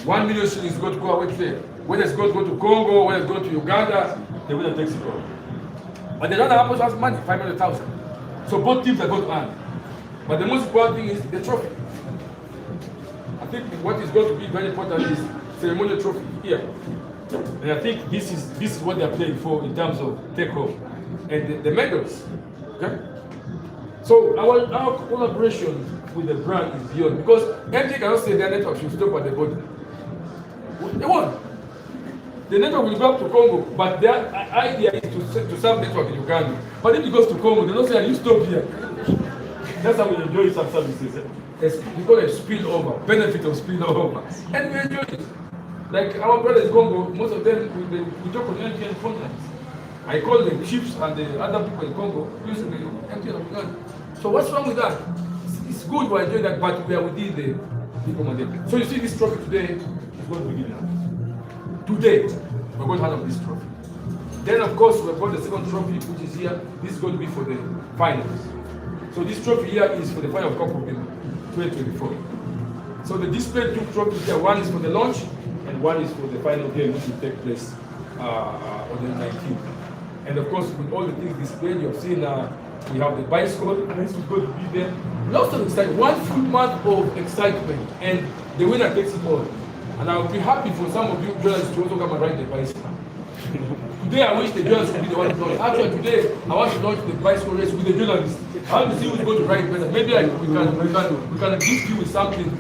1 million shillings is going to go away today. Whether it's going to go to Congo, whether it's going to Uganda, the winner takes it all. But the other happens has money, 500,000. So both teams are going to earn. But the most important thing is the trophy. I think what is going to be very important is ceremonial trophy here. And I think this is what they're playing for in terms of take home. And the medals. Okay? So our collaboration with the brand is beyond, because MTN cannot say their network should stop at the border. They won't. The network will go up to Congo, but their idea is to serve network in Uganda. But if it goes to Congo, they don't say, you stop here. That's how we enjoy some services. We call it spillover, benefit of spillover. And we enjoy it. Like our brothers in Congo, most of them, we talk on MTN phone lines. I call the chiefs and the other people in Congo using the MTN of Uganda. So what's wrong with that? It's good we enjoy that, but we are within the people mandate. So you see this trophy today is going to begin now. Today, we're going to handle this trophy. Then, of course, we've got the second trophy, which is here. This is going to be for the finals. So this trophy here is for the final of Kopu in 2024. So the displayed two trophies here, one is for the launch, and one is for the final game, which will take place on the 19th. And of course, with all the things displayed, you have seen we have the bicycle, this is going to be there. Lots of excitement, 1 full month of excitement, and the winner takes it all. And I would be happy for some of you journalists to also come and ride the bicycle. Today I wish the journalists would be the one to launch. Actually today I want to launch the bicycle race with the journalists. I want to see who's going to ride better. Maybe we can gift you with something.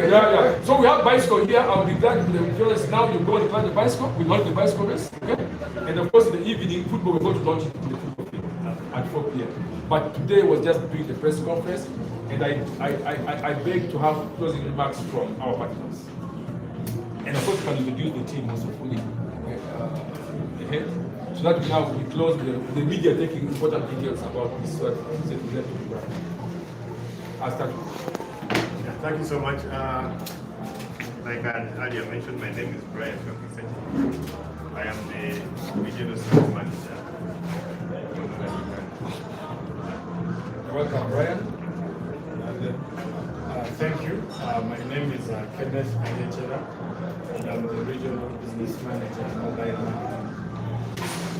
Yeah. So we have bicycle here. I'll be glad with the journalists now. You go and plan the bicycle. We launch the bicycle race. Okay? And of course in the evening, football we're going to launch it in the football field at 4 p.m. But today was just doing the press conference. And I beg to have closing remarks from our partners. And of course, can introduce the team also fully ahead. So that now we close the media taking important details about this sort of I'll start. Yeah, thank you so much. Like I earlier mentioned, my name is Brian. I am the regional sales manager. Welcome, Brian. Thank you. My name is Kenneth Anyechera, and I'm the regional business manager at Mobile Money.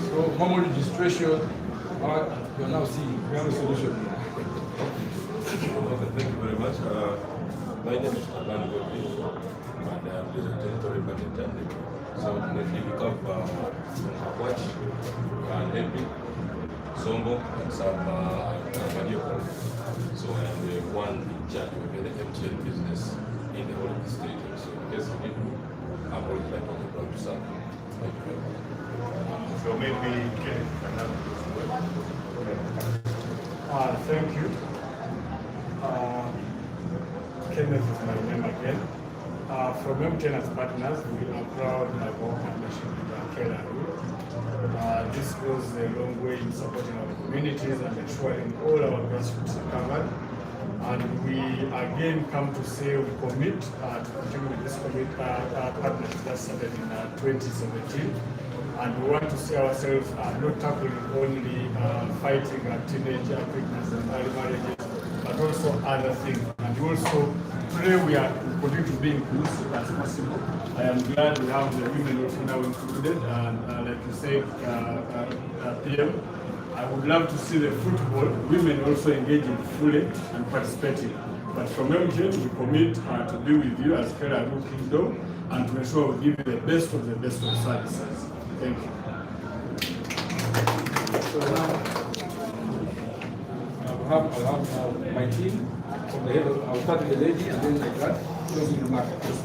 So, mobile registration, you're now seeing, we have a solution. Thank you very much. My name is Alur, and I'm the territory manager. So, we have Watch, Henry, Sombo, and some So I am the one in charge of the MTN business in the whole of the state. So in case of people, I'm already like on the ground to serve. Thank you very much. So maybe Kenneth can have this word. Thank you. Kenneth is my name again. From MTN as partners, we are proud of our partnership with Kenya. This goes a long way in supporting our communities and ensuring all our grassroots are covered. And we again come to say we commit to continue with this partnership that started in 2017. And we want to see ourselves not tackling only fighting teenage pregnancy and early marriages, but also other things. And we also pray we continue to be inclusive as possible. I am glad we have the women also now included, and like you said, PM, I would love to see the football women also engaging fully and participating. But from MTN, we commit to be with you as Kenya Kingdom and to ensure we give you the best of services. Thank you. So now, I'll have my team from the head of, I'll start with the lady and then my dad, closing remarks.